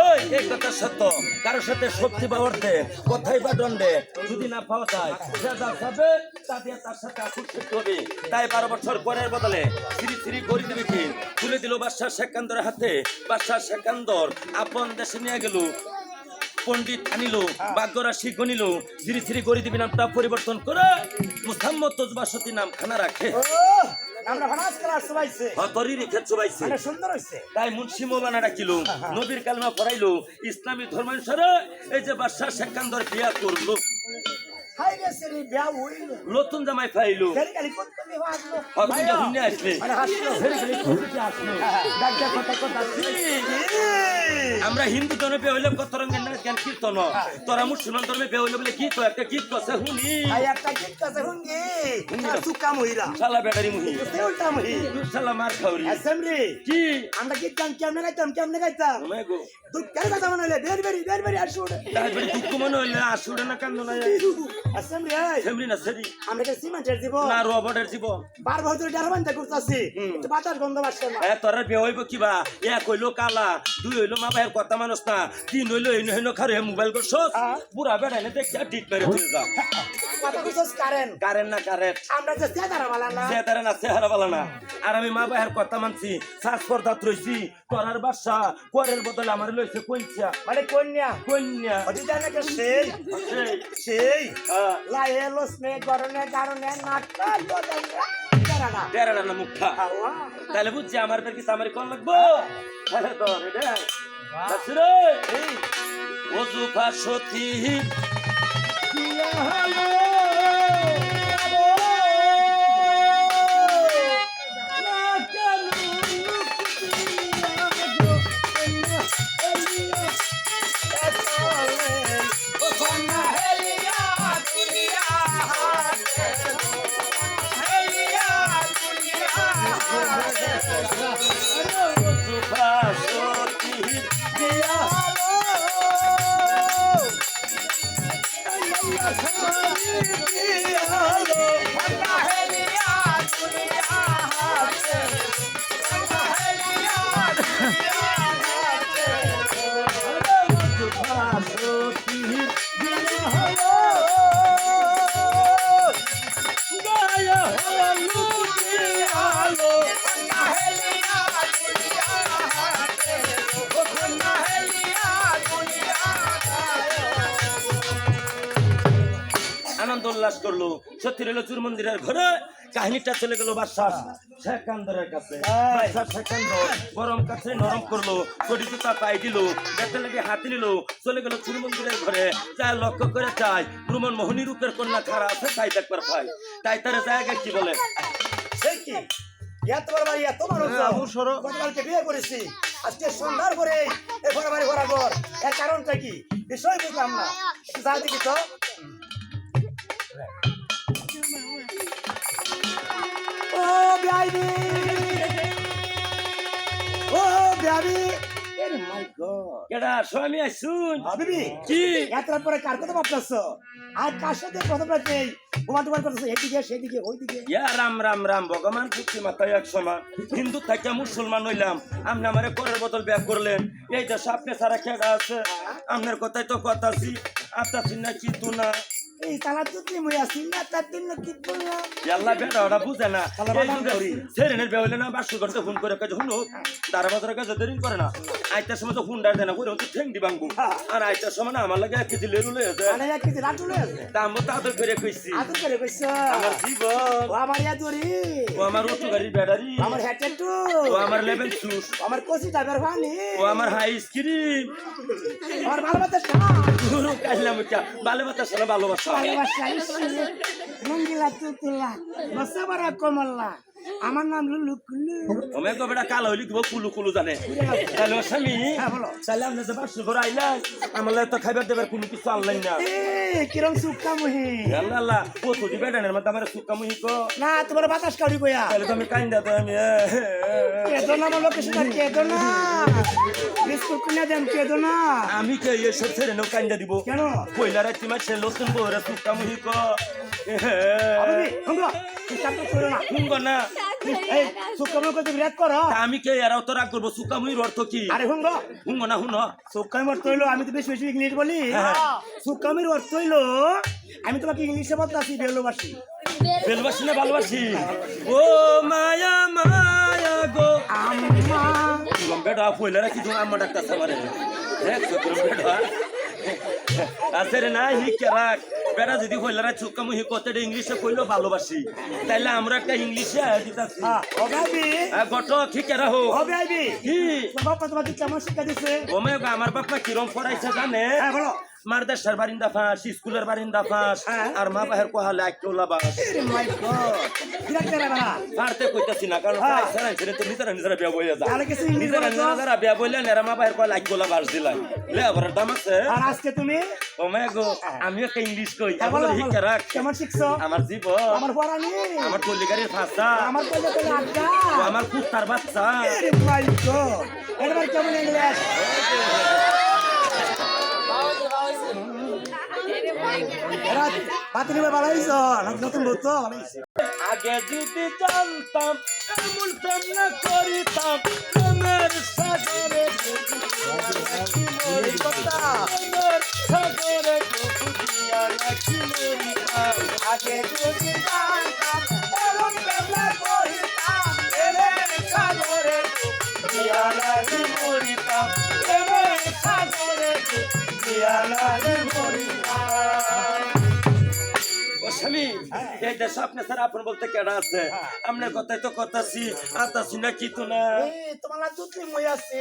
ওই এই কথা সত্য, কারোর সাথে শক্তি পাওয়ার দে, কথাই বা দণ্ডে যদি না পাওয়া যায়, সে যা খাবে তা দিয়ে তার সাথে আসুক শিখতে হবে। তাই 12 বছর পরের বদলে শ্রী শ্রী গৌরী দেবীকে তুলে দিল বাদশাহ সেকান্দরের হাতে। বাদশাহ সেকান্দর আপন দেশে নিয়ে গেল, পণ্ডিত আনিল, ভাগ্যরাশি গণিল, শ্রী শ্রী গৌরী দেবী নামটা পরিবর্তন করে মুহাম্মদ তজবাসতী নাম খানা রাখে। ও আমরা ভানাস করার সবাইছে। হতরি রেখে চুবাইছে। মানে সুন্দর হইছে। তাই মুন্সি মৌলানা ডাকিল, নবীর কালমা পড়াইলো, ইসলামী ধর্মানুসারে এই যে বাদশাহ সেকান্দর বিয়া করলো, হাই রে সেরি বিয়া হইল। নতুন জামাই পাইলো, ফেরি গালি কত নি আসলো। হতরি হুন্নে আসলে মানে হাসলো। ফের গেলে খুশিতে আসলো। ডাক্তার কথা কথা আমরা হিন্দু ধর্মে বিয়ে হইলে কত রঙের নাচ গান কীর্তন, তোরা মুসলমান ধর্মে বিয়ে হইলে বলে গীত, একটা গীত কছে শুনি আই একটা গীত কাছে হুঙ্গি। সুকা মহিরা। শালা বেটারি মুহি, উল্টা মহি। শালা মার খাওরি অ্যাসেম্বলি কি আমরা গীত গান কেমনে গাইতাম, কেমনে গাইতাম? ওমে গো দুঃখের কথা মনে হইলে বের বেরি আসুন। তারপরে দুঃখ মনে হইলে আসুড়ে না কান্দ না অ্যাসেম্বলি সেমরি না সেরি আমরা কি সিমেন্টের জীবন না রবটের জীবন। 12 বছর ডারবানটা করতেছি, একটু বাতাস গন্ধ বাসছে না। তোর বিয়ে হইব কিবা, এক হইলো কালা, দুই হইলো মা ভাইয়ের কথা মানুষ না, তিন হইলো হইনো খারে মোবাইল করছ পুরা বেড়াইলে দেখছি ডিট মেরে তুলে যাও। কথা কইছস কারেন্ট, কারেন্ট না কারেন্ট, আমরা যে চেদারা বালা না। চেহারা না চেহারা বলা না। আর আমি মা ভাইয়ের কথা মানছি, শ্বাস পর্দাত রইছি, তোরার বাসা করের বদলে আমার লইছে কইছা মানে কন্যা কন্যা। অতি জানা কে সেই সেই হ্যাঁ, লায়ে লসনে গরনে কারণে নাটকা গদনা কারণা বেড়াটা না মুখা। হাওয়া তাহলে বুঝছি আমার বের কি আমার কোন লাগবো। তাহলে তো রে বাসরে এই ওযু ফাসতি দিয়া হলো না কানু এতলে ও কন্যা হেলিয়া আনন্দ উল্লাস করলো সত্যি রইল চুর মন্দিরের ঘরে কাহিনীটা চলে গেল বাদশাহ শেখান্দরের কাছে বাদশাহ শেখান্দর গরম কাছে নরম করলো চটি জুতা পাই দিল বেতে লেগে হাতি নিল চলে গেল চুর মন্দিরের ঘরে যায় লক্ষ্য করে চাই ভ্রমণ মোহনী রূপের কন্যা খারা আছে তাই দেখবার পাই তাই তার জায়গায় কি বলে সে কি এত বড় বাড়ি এত বড় গতকালকে বিয়ে করেছি আজকে সন্ধ্যার পরে এরপরে বাড়ি ঘোরা ঘর এর কারণটা কি বিষয় বুঝলাম না যা দেখি তো ও বিআইবি ও বিআইবি এর মাই গড কেডা স্বামী আইসুন হাবিবি কি এত রাত পরে কার কথা ভাবতেছ আর কার সাথে কথা বলতে ঘুমা টুমার করতেছ এদিকে সেদিকে ওইদিকে ইয়া রাম রাম রাম ভগবান পুত্রী মাথায় এক সমান হিন্দু থেকে মুসলমান হইলাম আপনি আমারে করের বদল ব্যাগ করলেন এই দেশে আপনি সারা খেড়া আছে আপনার কথাই তো কথা আছি আপনার চিন্তা কিন্তু না এই তালা তুই মই আসি না তার দিন কি বললাম আল্লাহ বেটা ওটা বুঝে না তাহলে বাদাম করি। সেরেনের বিয়ে হইলে না বাসু করতে ফোন করে কাছে শুনো তারা বাজারের কাছে দেরি করে না আইতার সময় তো ফোন ডার দেয় না করে তো ঠেং দিবাং আর আইতার সময় না আমার লাগে 1 কেজি লেরু লয়ে যায় মানে এক কেজি লাটু লয়ে আছে তা আমি তো আদর করে কইছি আদর করে কইছ আমার জীবন ও আমার ইয়া দরি ও আমার উঁচু গাড়ির ব্যাটারি আমার হ্যাটের টু ও আমার লেভেল শুস আমার কোসি টাইপের পানি ও আমার হাই স্ক্রিন আমার ভালোবাসা গুরু কাইলাম এটা ভালোবাসা সারা ভালোবাসা ভালোবাসা রঙ্গিলা তুতুলা বসাবারা কমলা আমার নাম লুলু কুলু ওমে গো বেটা কালো হইলি কি কুলু কুলু জানে তাহলে স্বামী হ্যাঁ বলো তাহলে আপনি যে বাসু করে আইলেন আমার তো খাইবার দেবার কোনো কিছু আনলেন না এ কিরম সুক্কা মুহি আল্লাহ আল্লাহ কত দিবে ডানের মধ্যে আমার সুক্কা মুহি কো না তোমার বাতাস কাউরি কইয়া তাহলে তো আমি কাইন্দা তো আমি কেদো না বলো কিছু না কেদো না বিস্কুট কিনে দেন কেদো না আমি কে এসব ছেড়ে নো কাইন্দা দিব কেন কইলা রাতি মাসে লসুন বহরে সুক্কা মুহি কো আবি হুঙ্গো চিন্তা করো না হুঙ্গ না এই সুক্কা মুহি কত বিরাট করো তা আমি কে এরাও তো রাগ করবো সুক্কা মুহির অর্থ কি আরে হুঙ্গো হুঙ্গ না হুন সুক্কামির অর্থ হইলো আমি তো বেশি বেশি ইংলিশ বলি হ্যাঁ। সুক্কামির অর্থ হইলো আমি তোমাকে ইংলিশে বলতাছি বেলবাসি বেলবাসি না ভালোবাসি ও মায়া মায়া গো আম্মা বেটা পয়লা রাখি তুমি আম্মা ডাক্তার সামারে বেটা আছে রে না হি কেরাক বেটা যদি পয়লা রাখি চুক্কা মুহি কতটা ইংলিশে কইলো ভালোবাসি তাইলে আমরা একটা ইংলিশে দিতাছি অগাবি গট ঠিক কেরা হো অগাবি কি বাবা তোমাকে কেমন শিক্ষা দিছে ওমে আমার বাপা কিরম পড়াইছে জানে হ্যাঁ বলো মারদেশের বারিন্দা ফাঁস স্কুলের বারিন্দা ফাঁস আর মা বাহের কোহালে আইটোলা বাস আরে মাই গড বিরাট করে বাবা পারতে কইতাছি না কারণ সারা তো নিজেরা বিয়া বইয়া যায় তাহলে কিছু ইংলিশ নিজেরা বলো তো। নিজেরা বিয়া বইলেন এরা মা বাহের কোহালে আইটোলা বাস দিলাই লে আবার দাম আছে আর আজকে তুমি ওমে গো আমি একটা ইংলিশ কই হ্যাঁ, বলো, আমার হিকা রাখ কেমন শিখছো আমার জীবন আমার পড়ানি আমার টলিগাড়ির ভাষা আমার কইলে কইলে আড্ডা আমার কুত্তার বাচ্চা আরে মাই গড এবার কেমন ইংলিশ এরা বাতিল হয়ে বাড়াইছো নতুন বউ তো বাড়াইছে আগে যদি জানতাম এমন প্রেম না করিতাম প্রেমের সাগরে এই কথা প্রেমের সাগরে ডুবিয়া নাকি মরিতাম আগে যদি জানতাম এমন প্রেম না করিতাম প্রেমের সাগরে ডুবিয়া নাকি মরিতাম প্রেমের সাগরে ডুবিয়া নাকি মরিতাম ও স্বামী এই দেশে আপনার স্যার আপন বলতে কেডা আছে আপনার কথাই তো কথাছি আতাছি না কিন্তু না এই তোমার না দুধলি মই আছে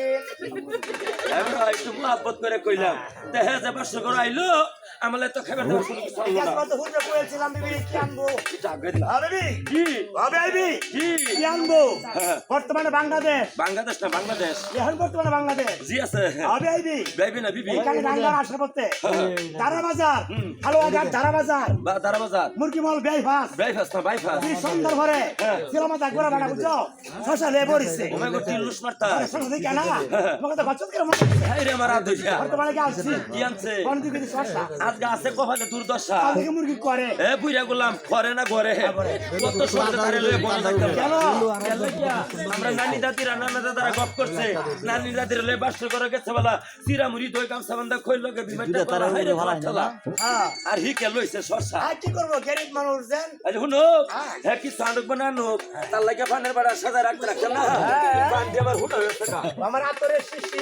আমরা একটু মহাব্বত করে কইলাম দেখা যায় পাঁচশো করে আইলো আমলে তো খাবার দাবার কোনো কিছু আনলো না আজকে তো হুজুরে কইছিলাম বিবি কি আনবো জাগে দিলাম আ বিবি কি আবে আইবি কি কি আনবো হ্যাঁ। বর্তমানে বাংলাদেশ বাংলাদেশ না বাংলাদেশ এখন বর্তমানে বাংলাদেশ জি আছে আবে আইবি বেবি না বিবি এখানে বাংলার আসার পথে হ্যাঁ। দারা বাজার হুম। হালুয়াঘাট দারা বাজার দারা বাজার মুরগি মল বাইপাস বাইপাস না বাইপাস এই সুন্দর ভরে সিলামাতা গোরা বাটা বুঝছো শশা লে বরিছে ওমে গো টিলুস মারতা শশা দেখে না তোমাকে তো বাচ্চা করে মনে হাই রে মারা দুইয়া আর তোমার কি আসছে কি আনছে কোন দিকে শশা আজকে আছে কপালে দুর্দশা আজকে মুরগি করে এ বুইরা গোলাম করে না ঘরে কত সরতে ধারে লয়ে বড় থাকতাম কেন কেন কিয়া আমরা নানি দাদিরা নানা দাদারা গপ করছে নানি দাদিরা লয়ে বাস করে গেছে বলা সিরামুরি দই কাম সাবান্দা কইল লগে বিমানটা করা হাই রে ভালা ঠেলা হ্যাঁ আর হি কে লইছে শশা আর কি করব গরিব মানুষ দেন আজ হুনো হ্যাঁ কি সান্ডুক বানানো তার লাগে পানের বাড়া সাজা রাখতে রাখছে না পান দিয়ে আবার হুনো হয়েছে না আমার আতরে শিশি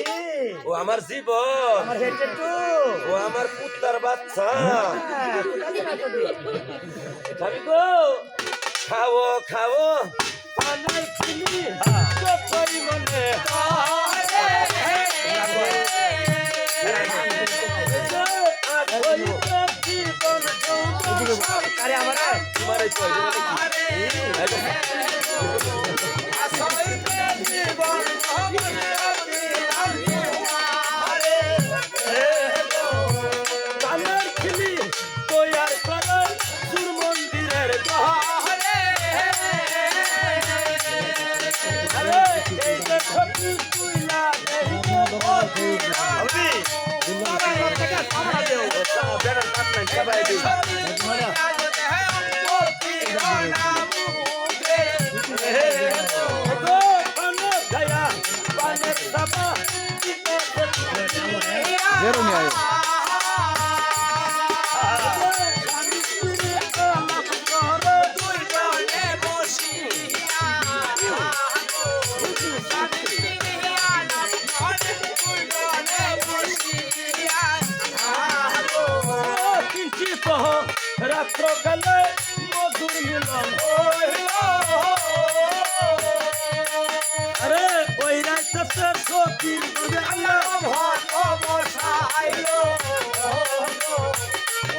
ও আমার জীবন আমার হেডে টু ও আমার পুত্তার বাচ্চা কোথায় না তো খাবি গো খাও খাও পানের চিনি কই মনে আরে আমারে তোমার এই পানের চিনি তৈয়ার করে সুর মন্দিরের আরে এই যে সত্যি তুইলা এই যে আমি তোমার লোক থেকে সামনে দেও বেড়ার পাতনা সবাই দিই যেরকমই আয় রাত্র কালে মধুর মিলন আরে ওই রাইতে সতীর গজে আল্লাহ বসাইলো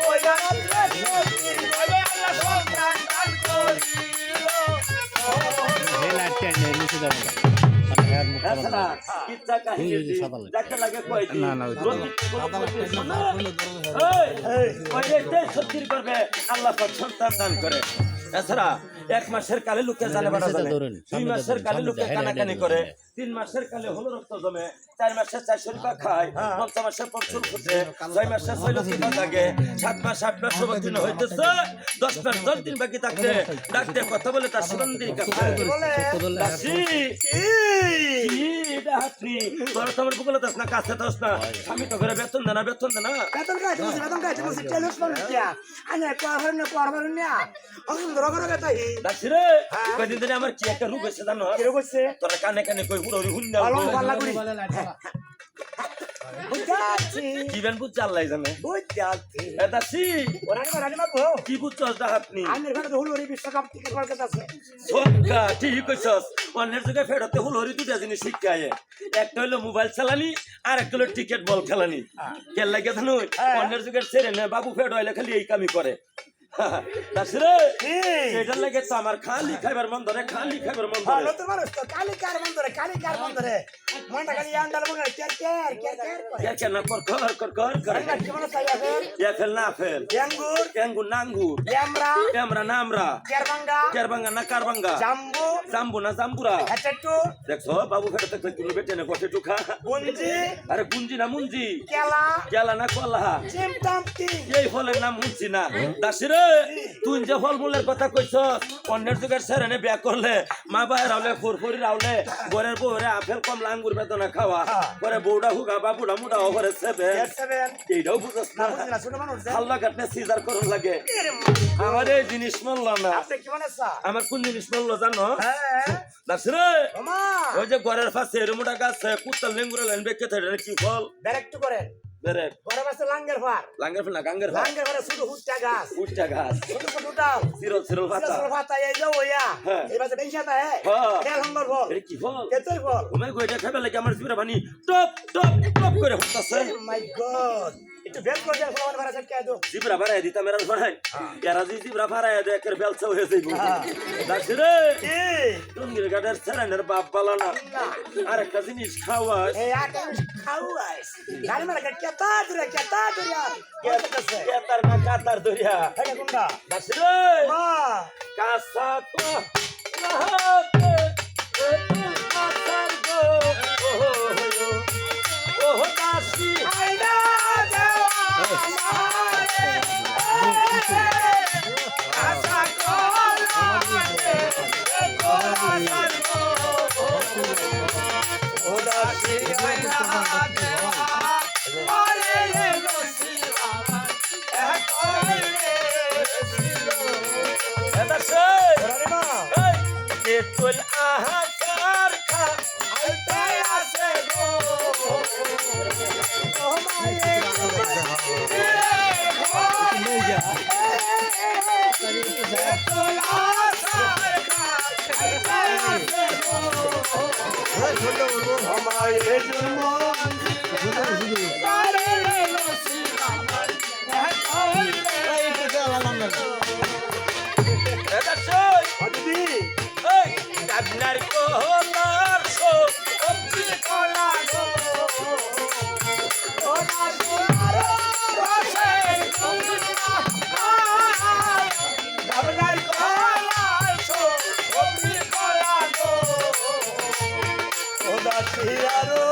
ওই রাইতে সতীর গজে আল্লাহ সন্তান দান করিলো এই লাইটটা নিয়ে নিচে যাবো এছাড়া কিচ্ছা কাহিনী দেখতে লাগে কয়টি না, না, ওই তো ওই রাইতে সতীর গর্ভে আল্লাহ পাক সন্তান দান করে এছাড়া 1 মাসের কালে লোকে জানে বাড়া জানে 2 মাসের কালে লোকে কানাকানি করে 3 মাসের কালে হলো রক্ত জমে 4 মাসে 400 টাকা খায় 5 মাসে পঞ্চুল ফুটে 6 মাসে 6 লক্ষ লাগে 7 মাস 8 মাস সব দিন হইতেছে 10 মাস 10 দিন বাকি থাকতে ডাকতে কথা বলে তার সুগন্ধির কাছে দাসি কি ডাকি তোর তোমার বুকলে দাস না কাছে দাস না আমি তো ঘরে বেতন দেনা বেতন গাইতে বসে টেলিস মানুষ কিয়া আনে কোয়ার না অসুন্দর করে গাতাই দাসি রে কয়দিন ধরে আমার কি একটা রূপ এসে জানো কি করছে তোরা কানে কানে কই পুরো হুন্না আলো পাল্লা করি বুঝাচ্ছি কি বেন বুঝ আল্লাহ জানে বুঝাচ্ছি এ দাসি রানি মাগো কি বুঝছস ডাহাতনি আনের ঘরে হুলুরি বিশ্বকাপ থেকে কলকাতা আছে সক্কা ঠিক কইছস অন্যের জায়গায় ফেরতে হুলহরি দুটা জিনিস শিখায় একটা হলো মোবাইল চালানি আর একটা হলো টিকেট বল খেলানি কেন লাগে জানো অন্যের জায়গায় ছেড়ে না বাবু ফেড হইলে খালি এই কামই করে দাসরে এটার লাগে তো আমার খালি খাইবার মন ধরে খালি খাইবার মন ধরে নতুন মানুষ তো কালি কার মন ধরে মনটা খালি আন্ডাল মনে কের কে না কর কি মনে চাই আছে ইয়া ফেল না ফেল ইয়াঙ্গুর এঙ্গু নাঙ্গুর ইয়ামরা এমরা নামরা কেরবাঙ্গা না কারবাঙ্গা জাম্বু জাম্বু না জাম্বুরা হেটেটু দেখছো বাবু ফেরতে কিলো বেটে না কষে টুকা গুঞ্জি আরে গুঞ্জি না মুঞ্জি কেলা গেলা না কলা চিমটামটি এই ফলের নাম মুঞ্জি না দাসিরে তুই যে ফলমূলের কথা কইছ অন্যের যুগের সেরেনে বিয়া করলে মা বাই রাউলে ফুরফুরি রাউলে ঘরের বউরে আপেল কমলা আঙ্গুর বেদনা খাওয়া ঘরে বউডা হুগা বাবুডা মুডা ঘরে সেবে এইটাও বুঝছ না আল্লাহ কাটনে সিজার করুন লাগে আমার এই জিনিস মূল্য না আমার কোন জিনিস মূল্য জানো দাসিরে ওই যে ঘরের পাশে এরমুডা গাছ কুত্তা লেঙ্গুরে লাইন বেকে থাকে কি ফল ডাইরেক্ট করেন বেরে ঘরে বসে লাঙ্গের ফার লাঙ্গের ফল না গাঙ্গের ফল লাঙ্গের ঘরে শুধু হুট্টা গাছ উচ্চা ঘাস ছোট ডাল সিরল সিরল ভাতা সিরল ভাতা এই যে ওয়া হ্যাঁ। এই বাসে বেশাতা হে হ্যাঁ। এটা লঙ্গর ফল এর কি ফল কেতই ফল ঘুমাই গইটা খাবে লাগে আমার জিবরা বানি টপ টপ টপ করে হতাছে মাই গড একটু বেল করে দেন ফলাফল ভাড়া কে দো জিবরা বাড়াই দিতাম এরা ভাড়াই এরা যদি জিবরা বাড়াই দেয় একের বেলচা হয়ে যাইব দাসি রে কি টুঙ্গির গাড়ের সেরানের বাপ বালা না আরেকটা জিনিস খাওয়াস এই আটা খাওয়াইস গাড়ি মারা কেতা দূরে কেতার না কাতার ধরিয়া এটা কোনটা দাসি রে মা কাসা তো রাহতে কাতার গো ওহ দাসি আইনা আমারে আশা করলাম ও দাসি আইনা আরে নসিবা দাসি আরে মা কে তুল আহার খা আইতে আসে গো ও মায়ে আপনার কোলার শো অব্দি কোলা গো আপনার কলার শো অব্দি কোলা গো ও দাসি আরো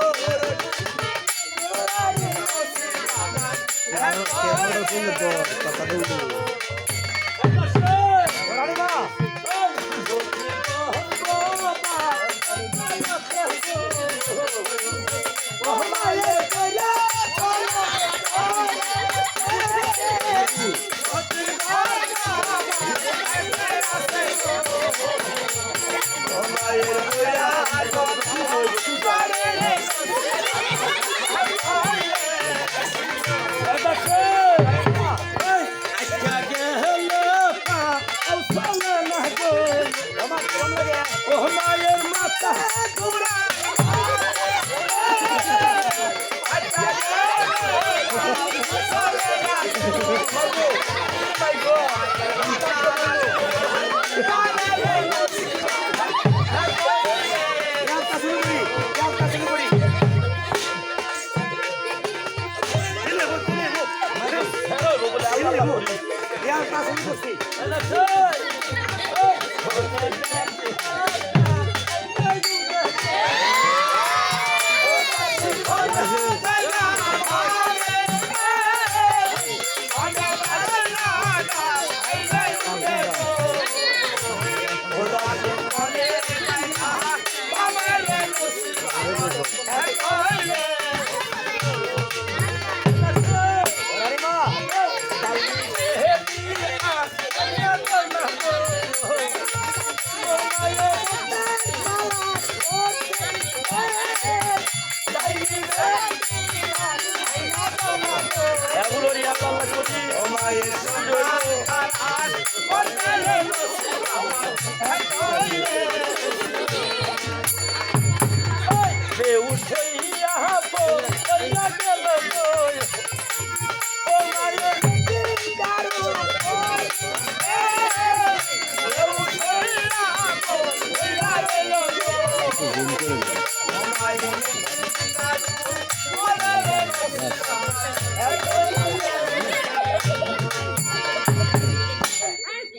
মায়ের মাতা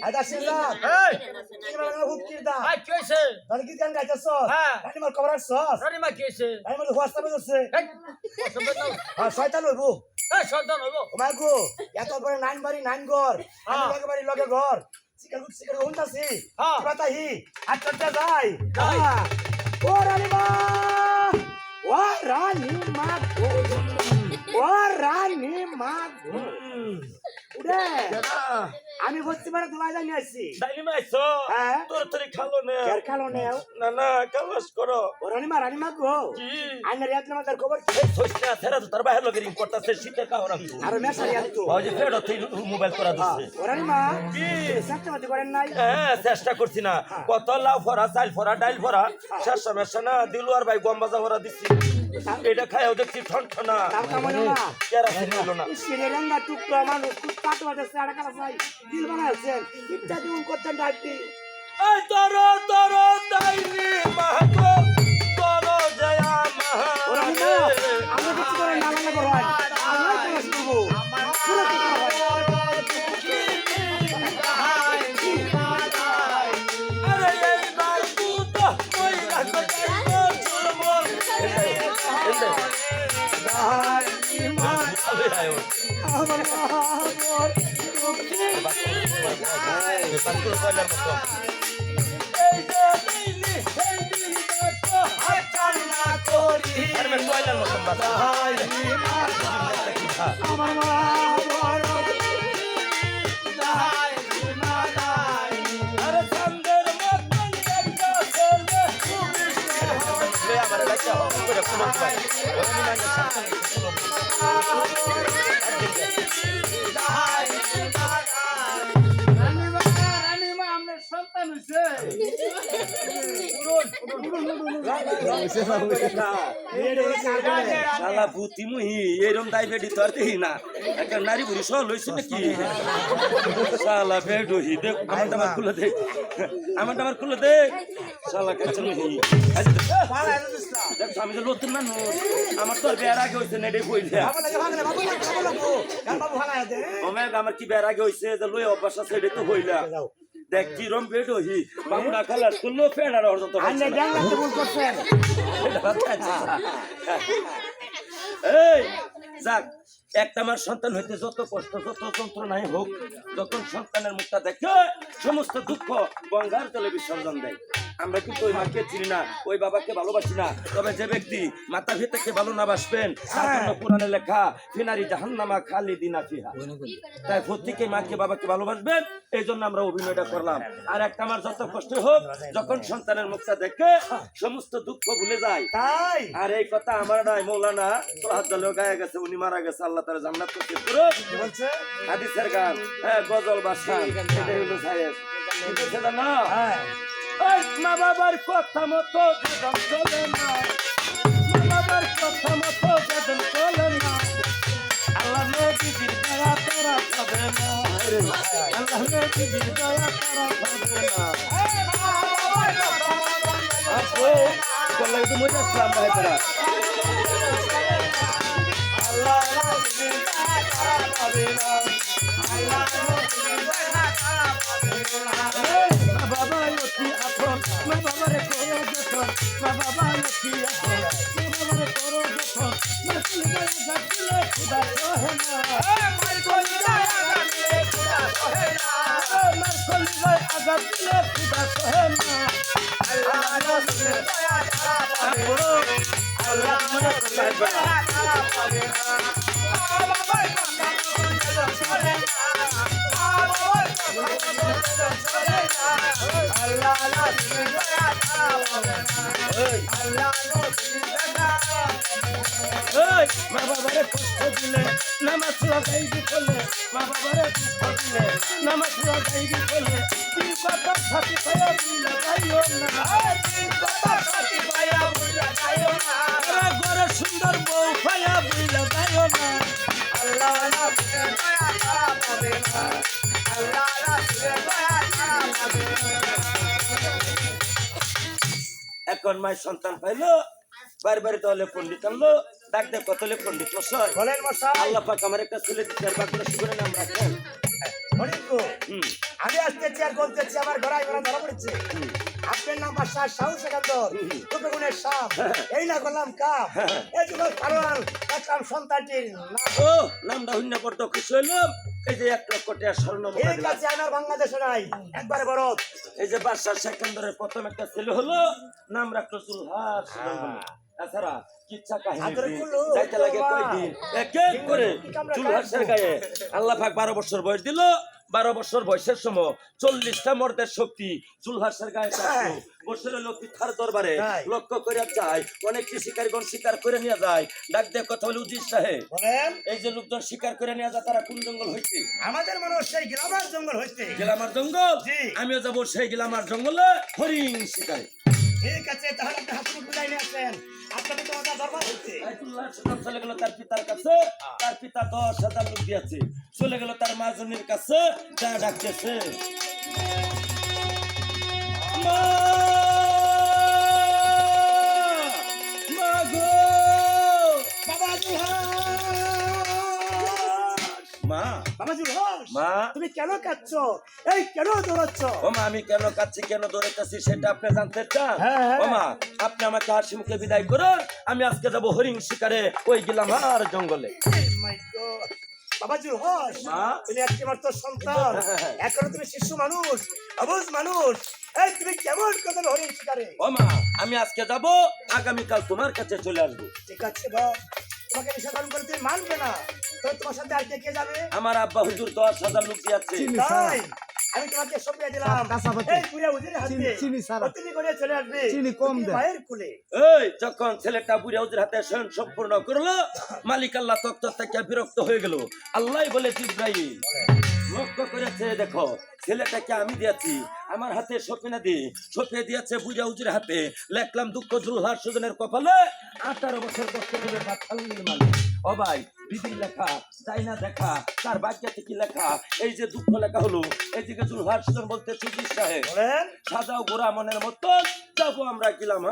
আদা শিলা এই কি বলা হুক কিরদা আই কইছে তাহলে কি গান গাইছস হ্যাঁ। গানি মার কভার সস রানি মা কইছে গানি মার হোয়াটসঅ্যাপে দছে এই সবে নাও আর শয়তান হইবো এই সন্তান হইব ও মাই গো এত বড় নাইন বাড়ি নাইন ঘর আমি হ্যাঁ। লগে বাড়ি লগে ঘর সিকার হুনতাছি হ্যাঁ। বাতাহি আর চলতে যাই যাই। হ্যাঁ। ও রানী মা ও রানী মা গো ও রানী মা গো উড়ে আমি বলতে পারে ধুলা জানি আসছি ডাইলি মাইছো হ্যাঁ তোর তোরে খালো না কের খালো নেও না না কালাস করো রানী মা গো জি আইনার ইয়াত নামার খবর এই সইনা সেরা তো তার বাইরে লগেরিং করতেছে শীতে কাহরাম তো আর মেসারি ইয়াত তো ওই যে ফেরত এই মোবাইল করা দিচ্ছে রানী মা জি চেষ্টা মত করেন নাই হ্যাঁ চেষ্টা করছি না কত লাউ ফরা চাল ফরা ডাইল ফরা শেষ মেশা না দিলুয়ার ভাই গম বাজা ফরা দিচ্ছি এটা খাইও দেখছি ঠনঠনা তাও কামানো না কেরা ছিল না সিরেঙ্গা টুকরো মানুষ খুব পাটো আছে সাড়া কাটা চাই দিল বানাইছেন ইচ্ছা দিন করতেন ডাকতি এই তর তর দাইনি মাহাগো তর জয়া রানী মা আমরা কিছু করে না লাগা করো আমরা তো শুনবো পুরো কথা হয় আরে এই বাবু তো কই রাখো চুরমল এন্ডে রানী মা আমার আমার বাকুর কয়লার মতো এই যে দিলি এই দিলি তো হাজার না করি আরে মে কয়লার মতো বাবা আমার মা আরে সন্দের মতন একটা ছেলে তুমি আমার লাগা করে কোন ভাই ওই মানে সাথে কোন রানীমা আপনার সন্তান হয়েছে শালা ভূতি মুহি এরম ডায়াবেটিস তো আর দেখি না একটা নারী বুড়ি সহ লইছে নাকি শালা বেডহি দেখ আমার খুলে দেখ আমার খুলে দেখ শালা কাছে মুহি দেখ আমি তো নতুন মানুষ আমার তো বের আগে হইছে না এটাই কইলে আমার কি বের আগে হইছে যে লই অভ্যাস আছে এটাই তো হইলা দেখ কিরম বেডহি বাবুরা খালাস করলো ফেড়ার অর্থ তো আন্নে ব্যাং লাগতে ভুল করছেন এই যাক একটা আমার সন্তান হইতে যত কষ্ট যত যন্ত্রণাই হোক যখন সন্তানের মুখটা দেখে সমস্ত দুঃখ গঙ্গার জলে বিসর্জন দেয় আমরা কিন্তু ওই মাকে চিনি না ওই বাবাকে ভালোবাসি না তবে যে ব্যক্তি মাতা পিতাকে ভালো না বাসবেন তার জন্য কোরআনে লেখা ফিনারি জাহান্নামা খালিদিনা ফিহা তাই প্রত্যেকে মাকে বাবাকে ভালোবাসবেন এই জন্য আমরা অভিনয়টা করলাম আর একটা আমার যত কষ্ট হোক যখন সন্তানের মুখটা দেখে সমস্ত দুঃখ ভুলে যায় তাই আর এই কথা আমার নাই মৌলানা তোহাজ্জালেও গায়ে গেছে উনি মারা গেছে আল্লাহ তাআলা জান্নাত নসিব করুক বলছে হাদিসের গান হ্যাঁ গজল বাসান এটাই হলো সায়েস কিন্তু সেটা না হ্যাঁ ওই মা বাবার কথা মতো জীবন চলে না মা বাবার কথা মতো জীবন চলে না আল্লাহ নবীর দয়া তারা পাবে না আল্লাহ নবীর দয়া তারা পাবে না আপো বলে তো মজা সালাম ভাই তারা আল্লাহ নবীর দয়া তারা পাবে না আল্লাহ নবীর দয়া তারা পাবে না মা বাবা লক্ষ্মী আপন মা বাবারে করো যখন মা বাবা লক্ষ্মী আপন মা বাবারে করো যখন মা চলে যাচ্ছিলে খুদা কহে না মার কলি যায় আগাত দিলে খুদা কহে না মার কলি যায় আগাত দিলে খুদা কহে না আল্লাহ নবীর দয়া তারা পাবে আল্লাহ নবীর দয়া তারা পাবে না মা বাবার কথা মতো চলে না মা বাবার কথা মতো চলে না আল্লাহ নবীর দয়া তারা পাবে না আল্লাহ নবীর দয়া এই মা বাবারে কষ্ট দিলে নামাজ লাগাইবি বলে মা বাবারে কষ্ট দিলে নামাজ লাগাইবি বলে তুই কথা সাথী পায়া বুঝা যাইও না তুই কথা সাথী পায়া বুঝা যাইও না আরে ঘরে সুন্দর বউ পায়া বুঝা যাইও না আল্লাহ নবীর দয়া তারা পাবে না আল্লাহ নবীর দয়া তারা পাবে না এখন মাই সন্তান পাইলো বাড়ি বাড়ি তাহলে পণ্ডিত আনলো ডাক দেখ কতলে পণ্ডিত মশাই বলেন মশাই আল্লাহ পাক আমার একটা ছেলে দিচ্ছে আর বাকিরা শুনে নাম রাখেন হরিকু আমি আসতেছি আর বলতেছি আমার ঘোড়ায় ঘোড়া ধরা পড়েছে আপনার নাম বাদশাহ শাহু সেকান্দর তোকে গুণের সাপ এই না করলাম কাপ এই যে কারণ দেখলাম সন্তানটির নাম ও নামটা হইনা পড়তো খুশি হইলাম এই যে 1 লক্ষ টাকা স্বর্ণ মুদ্রা এই দিলাম। কাছে আমার বাংলাদেশে নাই একবারে বড় এই যে বাদশাহ সেকান্দরের প্রথম একটা ছেলে হলো নাম রাখলো সুলহাস তাছাড়া কিচ্ছা কাহিনী আদরে করলো, যাইতে লাগে বাবা। কয়দিন এক এক করে কি কামড়া চুলহাসের কাটবো? গায়ে আল্লাহ পাক 12 বছর বয়স দিল। 12 বছর বয়সের সময় 40টা মর্দের শক্তি চুলহাসের গায়ে থাকতো। বছর হলো পিঠার দরবারে তাই। লক্ষ্য করে যায়, অনেকটি শিকারীগণ শিকার করে নিয়ে যায়। ডাক দিয়ে কথা বলে উজির সাহেব, বলেন এই যে লোকজন শিকার করে নিয়ে যায় তারা কোন জঙ্গল হইছে? আমাদের মানুষ সেই গ্রামের জঙ্গল হইতে। গেলামার জঙ্গল। জি। আমিও যাবো সেই গেলামার জঙ্গলে হরিণ শিকারে। ঠিক আছে, তাহলে আপনি হাতুড়ি বুঝাই নিয়ে আসেন। আপনাকে তো ওটা দরবার হচ্ছে। আয়াতুল্লাহ সাল্লাম চলে গেল তার পিতার কাছে। তার পিতা 10,000 লোক দিয়েছে। চলে গেল তার মাজনের কাছে, যা ডাকতেছে, মা, মা গো, বাবা মা, বাবা জুলহাস, মা। তুমি কেন কাঁদছো? এই কেন দৌড়াচ্ছ? ও মা, আমি কেন কাচ্ছি, কেন দৌড়াইতেছি সেটা আপনি জানতে চান? হ্যাঁ, হ্যাঁ। ও মা, আপনি আমাকে হাসি মুখে বিদায় করুন। আমি আজকে যাবো হরিণ শিকারে ওই গেলামার জঙ্গলে। মাই গড, বাবা জুলহাস, মা। তুমি একমাত্র সন্তান, হ্যাঁ। এখনো তুমি শিশু মানুষ, অবুঝ মানুষ। এই তুমি কেমন কথা হরিণ শিকারে? ও মা, আমি আজকে যাব, আগামীকাল তোমার কাছে চলে আসবো। ঠিক আছে বাবা, তোমাকে নিষেধান করে তুমি মানবে না, তো তোমার সাথে আর কে কে যাবে? আমার আব্বা হুজুর 10,000 লোক দিয়েছে। তাই আমি তোমাকে সঁপিয়ে দিলাম এই পুরা উজির হাতে, চিনি ছাড়া। প্রতিদিন করে চলে আসবে চিনি কম তুমি দেয়। মায়ের কোলে। এই যখন ছেলেটা বুড়া হুজুর হাতে শয়ন সম্পূর্ণ করলো, মালিক আল্লাহ তক্ত থেকে বিরক্ত হয়ে গেল। আল্লাহ বলে জিব্রাইল, লক্ষ্য করেছে দেখো, ছেলেটাকে আমি দিয়েছি, আমার হাতে সপিনা দি সপিয়ে দিয়েছে বুঝা হুজুর হাতে। লেখলাম দুঃখ জুলহার সুজনের কপালে 18 বছর কষ্ট করে বাচ্চালির মালিক। ও ভাই, বিধি লেখা তাই না দেখা, তার বাক্যতে কি লেখা? এই যে দুঃখ লেখা হলো, এইদিকে জুলহার সুজন বলতে সুজির সাহেব, বলেন সাজাও গোরা মনের মতন যাবো আমরা গেলাম।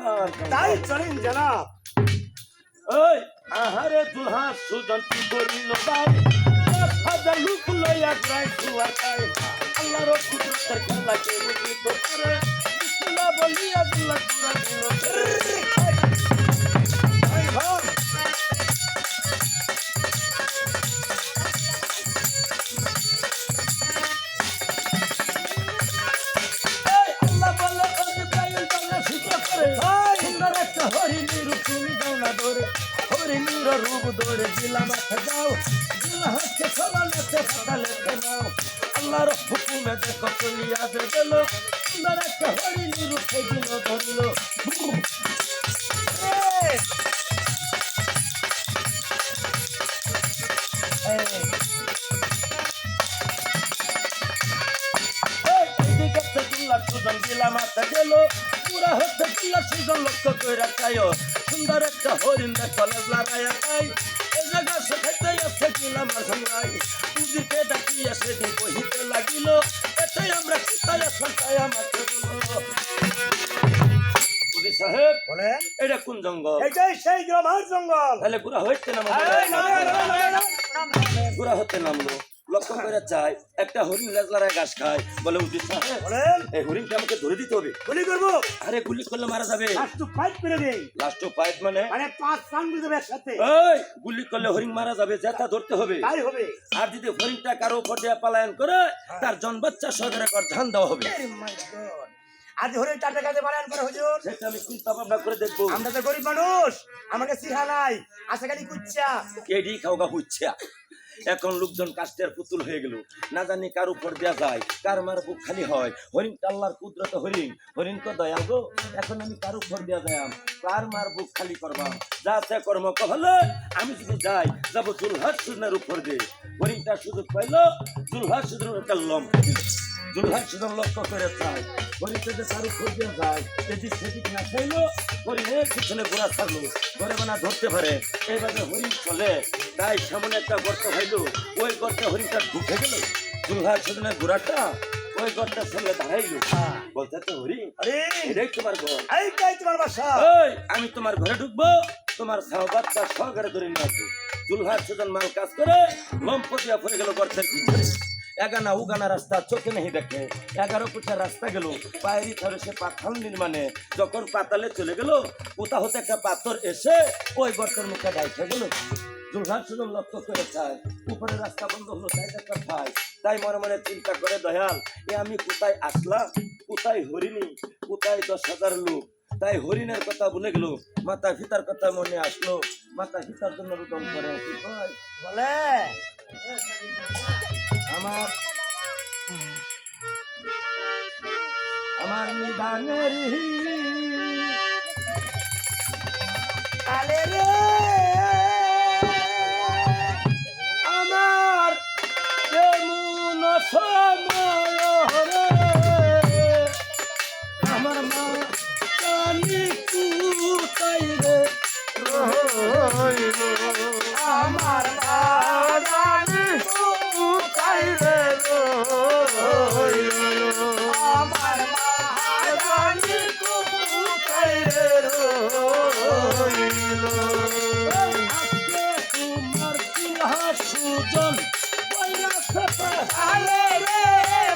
তাই চলেন জানাব। ওই আহারে দুলহার সুজন কি করিল ভাই, 10,000 লোক লইয়া ঘুরাই দুয়ার খাই। আল্লাহর কুদরতের খেলা কে বুঝি তো করে, বিসমিল্লাহ বলিয়া দুলা ঘুরা দিল। এই ভাই, এই আল্লাহ বলে ও জিব্রাইল তোমরা শিকার করে, সুন্দর একটা হরিণীর রূপ তুমি দাও না ধরে, হরিণীর রূপ ধরে দিলাম মাথা যাও, দিলা হচ্ছে সমালেতে ফাটালেতে নাও। আল্লাহর হুকুমে দেখো চলিয়া যে গেল, সুন্দর একটা হরিণীর রূপ দিল ধরিল। সুন্দর একটা হরিণ কলেজ লাগাইয়া পাই, এই জায়গা শেখাইতে আছে গেলাম সঙ্গাই, পুজিতে ডাকিয়া সেদিন কহিতে লাগিল, এটাই আমরা চিতায়া সন্তায় আমাকে বলো। পুজি সাহেব, বলেন এটা কোন জঙ্গল? এটাই সেই গ্রামের জঙ্গল। তাহলে গুড়া হইতে না এই, না, না, না, না, না, না। গুড়া হতে নামলো, লক্ষ্য করে চাই একটা হরিণ লেজলারায় ঘাস খায়। বলে উজির সাহেব, বলেন এই হরিণকে আমাকে ধরে দিতে হবে। গুলি করবো, আরে গুলি করলে মারা যাবে। লাস্ট ফাইট করে দেই, লাস্ট ফাইট মানে? মানে 5 রান দিতে হবে একসাথে, এই গুলি করলে হরিণ মারা যাবে, জেতা ধরতে হবে। তাই হবে। আর যদি হরিণটা কারো উপর দিয়ে পলায়ন করে, তার জন বাচ্চা সহকারে কর ধান দেওয়া হবে। Oh my God! আজ হরে টাটা কাজে বানান করে হুজুর। সেটা আমি চিন্তা ভাবনা করে দেখবো। আমরা তো গরিব মানুষ, আমাকে সিহা নাই, আশা খালি কুচ্চা। এডি খাওয়া হচ্ছে। এখন লোকজন কাস্টের পুতুল হয়ে গেল, না জানি কার উপর দেওয়া যায়, কার মার বুক খালি হয়। হরিণ আল্লাহর কুদরত, হরিণ হরিণ তো দয়াল গো। এখন আমি কার উপর দেওয়া যায়, কার মার বুক খালি করবাম, যা সে কর্ম কহলে। আমি যদি যাই, যাবো জুলহার সুজনের উপর দিয়ে। হরিণটা সুযোগ পাইলো, জুলহার সুজনের একটা লম, জুলহার সুজন লক্ষ্য করে চাই, হরিণটা যে কার উপর দেওয়া যায়, যদি সেদিক না চাইলো, হরিণের পিছনে গোড়া ছাড়লো, ঘরে বানা ধরতে পারে। এইভাবে হরিণ চলে, তাই সামনে একটা গর্ত হইলো, ওই গর্তে হরিণটা ঢুকে গেল। জুলহার সুজনের গোড়াটা ওই গর্তের সঙ্গে দাঁড়াইলো, বলতে তো হরিণ, আরে এটাই তোমার ঘর, এইটাই তোমার বাসা। এই আমি তোমার ঘরে ঢুকবো, তোমার ছাও বাচ্চা সহকারে ধরে নিয়ে আসবো। জুলহার সুজন মাল কাজ করে লম্প দিয়া পড়ে গেল গর্তের ভিতরে। এগানা উগানা রাস্তা চোখে নেই দেখে, 11 ফুটের রাস্তা গেল পায়েরই ধরে সে পাতাল নির্মাণে। যখন পাতালে চলে গেল, কোথা হতে একটা পাথর এসে ওই গর্তের মুখে ডাইতে গেল। জুলহার সুজন লক্ষ্য করে চায়, উপরে রাস্তা বন্ধ হলো, তাই একটা ভাই। তাই মনে মনে চিন্তা করে, দয়াল এ আমি কোথায় আসলাম, কোথায় হরিণী, কোথায় 10,000 লোক, তাই হরিণের কথা ভুলে গেল, মাতা পিতার কথা মনে আসলো, মাতা পিতার জন্য রুদন করে। কি কয়? বলে আমার আমার নিদানের কালে রে আমার কেমন সময় রে, আমার মা জানি কোথায় রে রইল, আমার মা জানি কোথায় রে রইল, আমার মা জানি কোথায় রে রইল। আজকে তোমার চুলহা সুজন কালে রে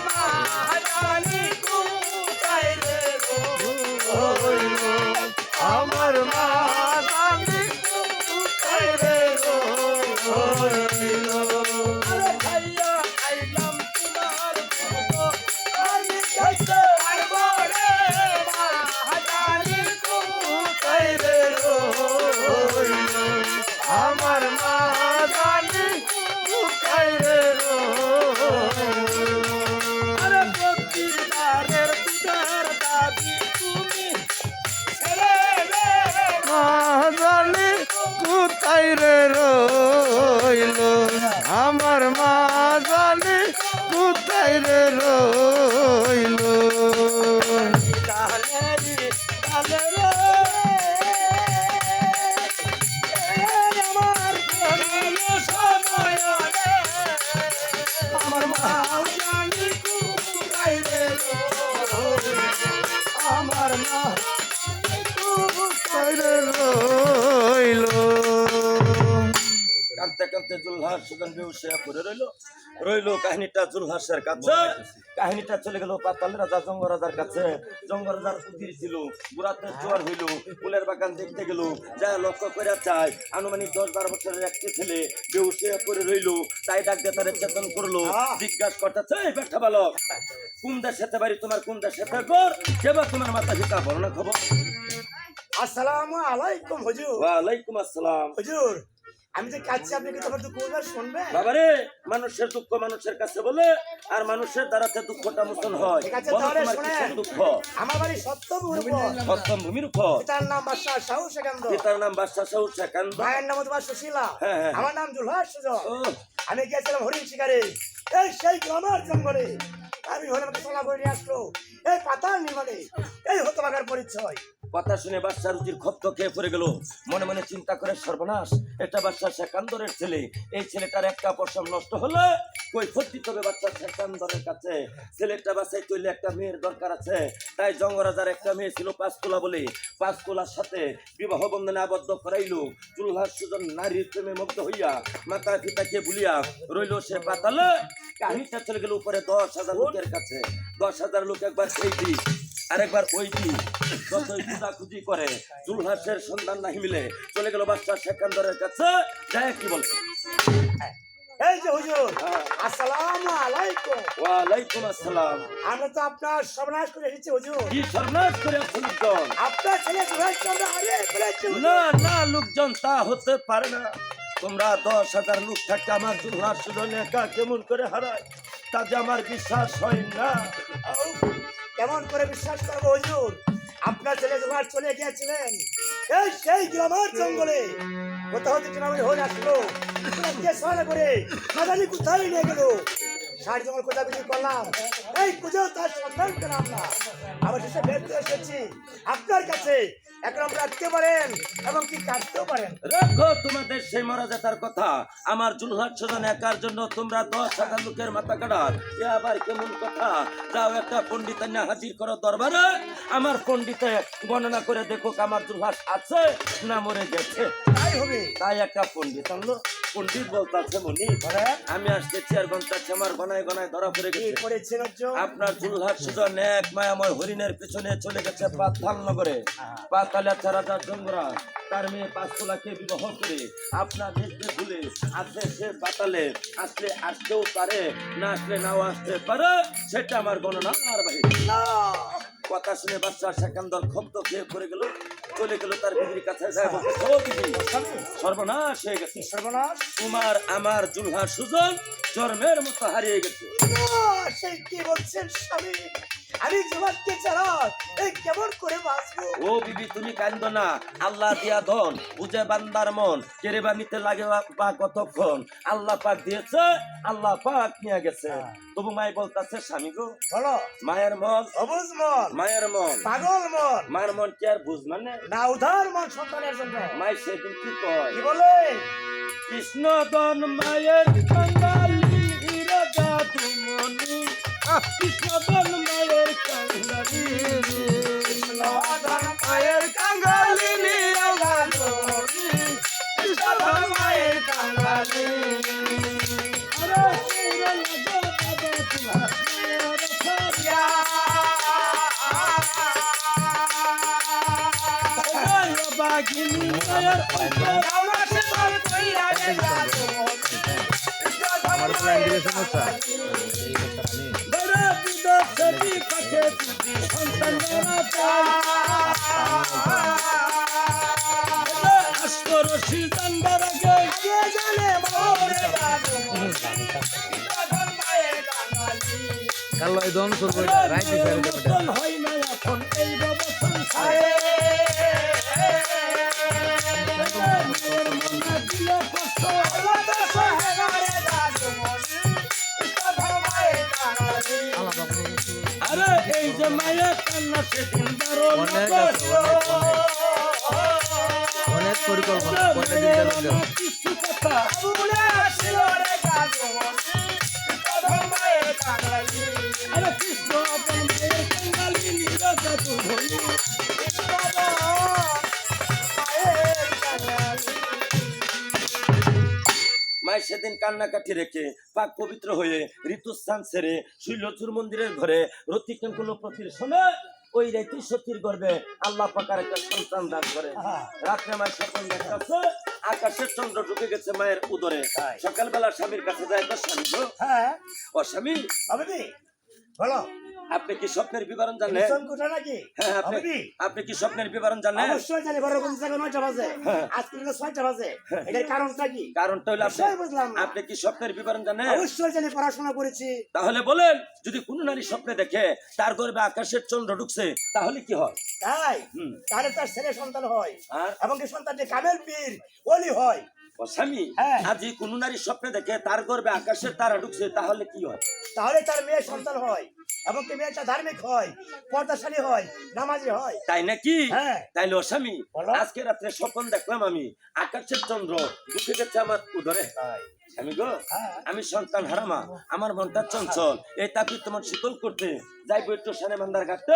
মা জানি কোথায় রে রইল, আমার মা জানি কোথায় রে রইল। আরে খাইয়া খাইলাম তোমার ফটো, আমি খাইতে পারবো রে মা জানি কোথায় রে রইল, আমার মা জানি কোথায় রে রইল। আরে প্রতিদারের দুধের দাবি তুমি ছেড়ে রে মা জানি কোথায় রে রইল, আমার মা জানি কোথায় রে রইল। কালে রে কালে রে আমার কোনো সময় রে, আমার মা জানি কোথায় রে রইল, আমার মা কোথায় রে রইল। কাঁদতে কাঁদতে জুলহাস সুজন বেহুশ হয়ে পড়ে রইল। কাহিনীটা জুলহাসের কাছে, কাহিনীটা চলে গেল পাতাল রাজা জঙ্গ রাজার কাছে। জঙ্গ রাজার উদির ছিল, বুড়াতে জোয়ার হইল, ফুলের বাগান দেখতে গেল, যা লক্ষ্য করে চায় আনুমানিক 10-12 বছরের একটি ছেলে বেহুশ হয়ে পড়ে রইল। তাই ডাক দিয়ে তাদের চেতন করলো, জিজ্ঞাসা করতেছে, এই ব্যাখ্যা বালক, কোন দেশেতে বাড়ি তোমার, কোন দেশেতে ঘর, কেবা তোমার মাতা পিতা বর্ণনা খবর। আসসালামু আলাইকুম হুজুর। ওয়ালাইকুম আসসালাম। হুজুর আমি যে কাছে আপনি কি তোমার দুঃখ শুনবেন? বাবারে, মানুষের দুঃখ মানুষের কাছে বলে, আর মানুষের দ্বারাতে দুঃখটা মোচন হয়। ঠিক আছে, বলো তাহলে তোমার শোনেন। কিসের দুঃখ? আমার বাড়ি সত্যভূমির উপর, সপ্তম ভূমির উপর। পিতার নাম বাদশাহ শাহু সেকান্দ, পিতার নাম বাদশাহ শাহু সেকান্দ, মায়ের নাম তোমার সুশীলা, হ্যাঁ, হ্যাঁ। আমার নাম জুলহাস সুজন। ও, আমি গিয়েছিলাম হরিণ শিকারে, এই সেই গ্রামের জঙ্গলে। আমি হলে আমাকে সোনা করে নিয়ে আসলো এই পাতাল নির্মাণে, এই হতভাগার পরিচয়। কথা শুনে বাদশাহ রুচির ক্ষত খেয়ে পড়ে গেল। মনে মনে চিন্তা করে, সর্বনাশ, এটা বাদশাহ সেকান্দরের ছেলে, এই ছেলেটার একটা পশম নষ্ট হলে কই ফতি তবে বাদশাহ সেকান্দরের কাছে। ছেলেটা বাসাই তৈলে একটা মেয়ের দরকার আছে। তাই জঙ্গরাজার একটা মেয়ে ছিল 5 তোলা বলে, 5 তোলার সাথে বিবাহ বন্ধনে আবদ্ধ করাইল। জুলহাস সুজন নারীর প্রেমে মুগ্ধ হইয়া মাতা পিতাকে ভুলিয়া রইল সে পাতালে। কাহিনীটা চলে গেল উপরে 10,000 লোকের কাছে। 10,000 লোক একবার সেই দিক আরেকবার ওই দিক যতই খুঁজি করে জুলহাসের সন্ধান নাহি মিলে, চলে গেল বাদশাহ সেকান্দরের কাছে। যায় কি বলছে, এই যে হুজুর, আসসালামু আলাইকুম। ওয়ালাইকুম আসসালাম। আমরা তো আপনার সর্বনাশ করে এসেছি হুজুর। কি সর্বনাশ করে লোকজন? আপনার ছেলে জুলহাসকে আমরা হারিয়ে ফেলেছি হুজুর। না না, লোকজন তা হতে পারে না। তোমরা 10,000 লোক থাকতে আমার জুলহাস সুজন একা কেমন করে হারায়, তাতে আমার বিশ্বাস হয় না। কেমন করে বিশ্বাস করবো হুজুর? আপনার ছেলে জুলহাস চলে গিয়েছিলেন এই সেই গ্রামের জঙ্গলে, কোথাও থেকে গ্রামে হয়ে আসলো, সোনা করে না জানি কোথায় নিয়ে গেল। ষাট জঙ্গল কোথা বিক্রি করলাম, এই খুঁজেও তার সন্ধান পেলাম না। আবার শেষে বের করে এসেছি আপনার কাছে। এখন আপনি রাখতে পারেন এবং কি কাটতেও পারেন। রাখো তোমাদের সেই মর্যাদার কথা। আমার জুলহাস সুজন একার জন্য তোমরা 10,000 লোকের মাথা কাটার, এ আবার কেমন কথা? যাও একটা পণ্ডিত না হাজির করো দরবারে। আমার পণ্ডিতে গণনা করে দেখো আমার জুলহাস আছে না মরে গেছে। তাই হবে। তাই একটা পণ্ডিত আনলো। পণ্ডিত বলতেছে, মনি আমি আসতেছি, আর ঘন্টাছে আমার গনায় গনায় ধরা পড়ে কি গেছে। করেছেন অর্জুন? আপনার জুলহাস সুজন এক মায়াময় হরিণের পিছনে চলে গেছে পাতাল নগরে। পাতালে রাজা জঙ্গরা তার মেয়ে 5 তোলাকে বিবাহ করে আপনার দেখতে ভুলে আছে সে পাতালে। আসলে আসতেও পারে, না আসলে নাও আসতে পারে, সেটা আমার গণনা আর বাহির। না, কথা শুনে বাদশাহ সেকান্দর ক্ষুব্ধ হয়ে পড়ে গেল, চলে গেল তার বিবির কাছে যায় বলতে, ও বিবি, সর্বনাশ হয়ে গেছে, সর্বনাশ। তোমার আমার জুলহা সুজন জন্মের মতো হারিয়ে গেছে। সেই কি বলছেন স্বামী? আমি জবাবকে ছাড়া এই কেমন করে বাঁচবো? ও বিবি তুমি কান্দ না, আল্লাহ দিয়া ধন বুঝে বান্দার মন, কেরেবা নিতে লাগে বা কতক্ষণ, আল্লাহ পাক দিয়েছে, আল্লাহ পাক নিয়ে গেছে। তবু মাই বলতেছে, স্বামী গো, বলো। মায়ের মন, অবুঝ মন, মায়ের মন, পাগল মন, মায়ের মন কি আর বুঝ মানে না উদার মন সন্তানের জন্য। মাই সেদিন কি কয়, কি বলে? কৃষ্ণ দন মায়ের কাঙ্গালি রাজা তুমনি, কৃষ্ণ দন মায়ের কাঙ্গালি, মায়ের কাঙ্গালি রাজা তুমনি, কৃষ্ণ ধন মায়ের কাঙ্গালি। আরে সেই রাজা বাবা তুহার বাগিনী মায়ের আমার প্ল্যান দিলে সমস্যা বড় বিদর্শনী কাছে যদি সন্তান না পায়, আস্করশি জানবার আগে জানে মোরে দাদু কাল ওই দন করবো রাইতে মতন হয় না এখন এই বাবা সংসারে, মায়ের মনে দিলে কষ্ট, আরে এই যে মায়ের কান্না সেদিন বারণ অনেক আছে, অনেক পরিকল্পনা কয়টা দিন গেল কিছু কথা আরে কৃষ্ণ আপন মায়ের কাঙ্গালি নিরাজা তো হইল, মায়ের সেদিন কান্নাকাটি রেখে পাক পবিত্র হয়ে ঋতুস্থান ছেড়ে শৈলচুর মন্দিরের ঘরে রতিকান কোন প্রতির শোনে ওই রাতে সতীর গর্ভে আল্লাহ পাকার একটা সন্তান দান করে। রাত্রে মায়ের স্বপ্ন দেখাচ্ছে আকাশের চন্দ্র ঢুকে গেছে মায়ের উদরে। সকালবেলা স্বামীর কাছে যায়, স্বামী গো, হ্যাঁ ও স্বামী, অবিদি বলো। আপনি কি স্বপ্নের বিবরণ জানেন? কোথা নাকি? হ্যাঁ, আপনি কি স্বপ্নের বিবরণ জানেন? অবশ্যই জানি। বড় কোন জায়গায় 9টা বাজে, আজকে 6টা বাজে। এটার কারণটা কি? কারণটা হলো অবশ্যই বুঝলাম না। আপনি কি স্বপ্নের বিবরণ জানেন? অবশ্যই জানি, পড়াশোনা করেছি। তাহলে বলেন, যদি কোন নারী স্বপ্নে দেখে তার গর্ভে আকাশের চন্দ্র ঢুকছে তাহলে কি হয়? তাই তাহলে তার ছেলে সন্তান হয়, আর এবং কি সন্তানটি কামেল পীর ওলি হয়। ও স্বামী, হ্যাঁ। আর যদি কোন নারী স্বপ্নে দেখে তার গর্ভে আকাশের তারা ঢুকছে তাহলে কি হয়? তাহলে তার মেয়ে সন্তান হয়, এবং কি মেয়েটা ধার্মিক হয়, পর্দাশালী হয়, নামাজি হয়। তাই নাকি? হ্যাঁ। তাইলে ও স্বামী, বলো। আজকে রাত্রে স্বপ্ন দেখলাম আমি আকাশের চন্দ্র ঢুকে গেছে আমার উদরে। স্বামী গো, হ্যাঁ। আমি সন্তান হারামা, আমার মনটা চঞ্চল, এই তাপি তোমার শীতল করতে যাইবো একটু সানে মান্দার ঘাটতে,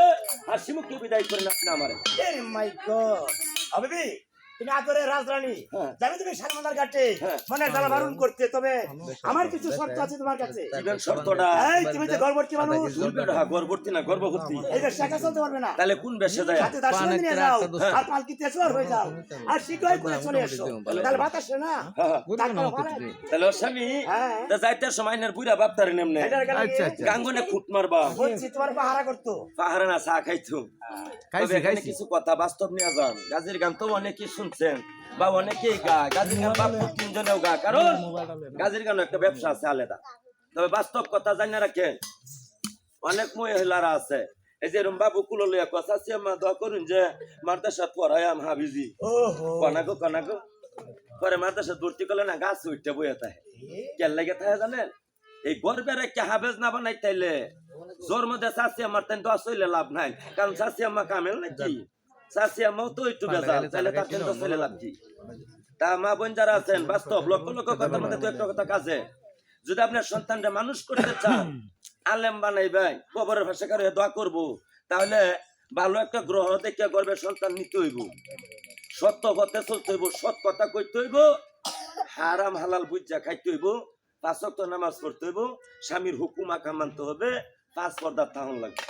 আর শিমুখকে বিদায় করেন আপনি আমারে। মাই গড, অবিদি তুমি আদরের রাজরানী, হ্যাঁ। যাবে তুমি সানমাদার ঘাটে হ্যাঁ। মনে জ্বালা বারণ করতে, তবে আমার কিছু শর্ত আছে তোমার কাছে। জীবন শর্তটা এই তুমি যে গর্ভবতী মানুষ, গর্ভবতী না গর্ভবতী, এই বেশ একা চলতে পারবে না। তাহলে কোন বেশে যায়? সাথে দার্শনিক নিয়ে যাও, আর পালকিতে চোর হয়ে যাও, আর শীঘ্রই করে চলে এসো, তাহলে বাতাসে না। তাহলে ওর স্বামী, হ্যাঁ। তা যাইতে সময় নের বুড়া বাপতারে নেমনে আচ্ছা আচ্ছা গাঙ্গনে খুঁট মারবা, বলছি তোমার পাহারা করতো। পাহাড়ে না চা খাইতো। খাইছি তবে এখানে খাইছি কিছু কথা বাস্তব নিয়ে যান। গাজীর গান তো অনেকেই শুনছেন বা অনেকেই গা, গাজীর গান বাপ তিনজনেও গা, কারণ গাজীর গান একটা ব্যবসা আছে আলাদা। তবে বাস্তব কথা জানিয়ে রাখেন, অনেক মহিলারা আছে এই যে বাবু কুলো লইয়া কথা মা দোয়া করুন যে মাদ্রাসা পড়ায়াম হাবিজি ওহো, কনাগো কনাগো, পরে মাদ্রাসা ভর্তি করলে না গাছ উঠতে বইয়া থাকে, কেন লেগে থাকে জানেন? এই গর্বের একটা হাবেজ না বানাই তাইলে জোর মধ্যে চাষি আমার তাই দোয়া চলে লাভ নাই, কারণ চাষি আমা কামেল নাকি, চাষি আমাও তো একটু বেজাল, তাহলে তার তো চলে লাভ কি? তা মা বোন যারা আছেন, বাস্তব লক্ষ লক্ষ কথার মধ্যে তো একটা কথা কাজে, যদি আপনার সন্তানটা মানুষ করতে চান, আলেম বানাইবেন, কবরের ভাষা করে দোয়া করবো, তাহলে ভালো একটা গ্রহ দেখে গর্বের সন্তান নিতে হইব, সত্য পথে চলতে হইব, সৎ কথা কইতে হইব, হারাম হালাল বুঝা খাইতে হইব, 5 ওয়াক্ত নামাজ পড়তে হইব, স্বামীর হুকুম আকা মানতে হবে, 5 পর্দা তাহন লাগবে।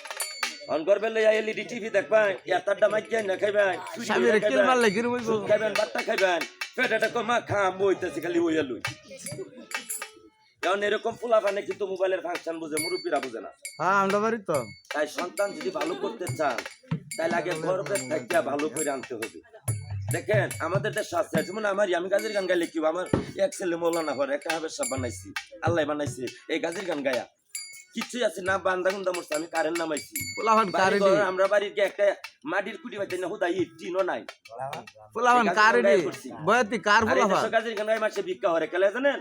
অন করবে লইয়া এলইডি টিভি দেখবেন, এতটা মাইক না খাইবেন, স্বামীর কিল মারলে কি রইব খাইবেন, বাট্টা খাইবেন, পেটেটা কমা খাম বইতেছে খালি ওইয়া লই। কারণ এরকম পোলাপানে কিন্তু মোবাইলের ফাংশন বুঝে, মুরব্বীরা বুঝে না। হ্যাঁ আমরা বাড়ি তো তাই সন্তান যদি ভালো করতে চান তাহলে আগে গর্বের থাকিয়া ভালো করে আনতে হবে। দেখেন আমাদের দেশ আছে, যেমন আমি গাজীর গান গাইলে কি আমার এক ছেলে মৌলানা হর একটা হাবের সাহেব বানাইছি, আল্লাহ বানাইছে এই গাজীর গান গায়া কিছুই আছে না, বান্দা গুন্দা মরছে, আমি কারেন্ট নামাইছি। পোলাপান বাড়ি কারেডি ঘর আমরা বাড়ির গিয়ে একটা মাটির কুটি পাইতে না, হুদা ইট টিনও নাই। পোলাপান কারেডি বয়াতি কার আর এই পোলাপান দেশে গাজীর গান গায়ে মাসে ভিক্ষা হরে কেলে জানেন,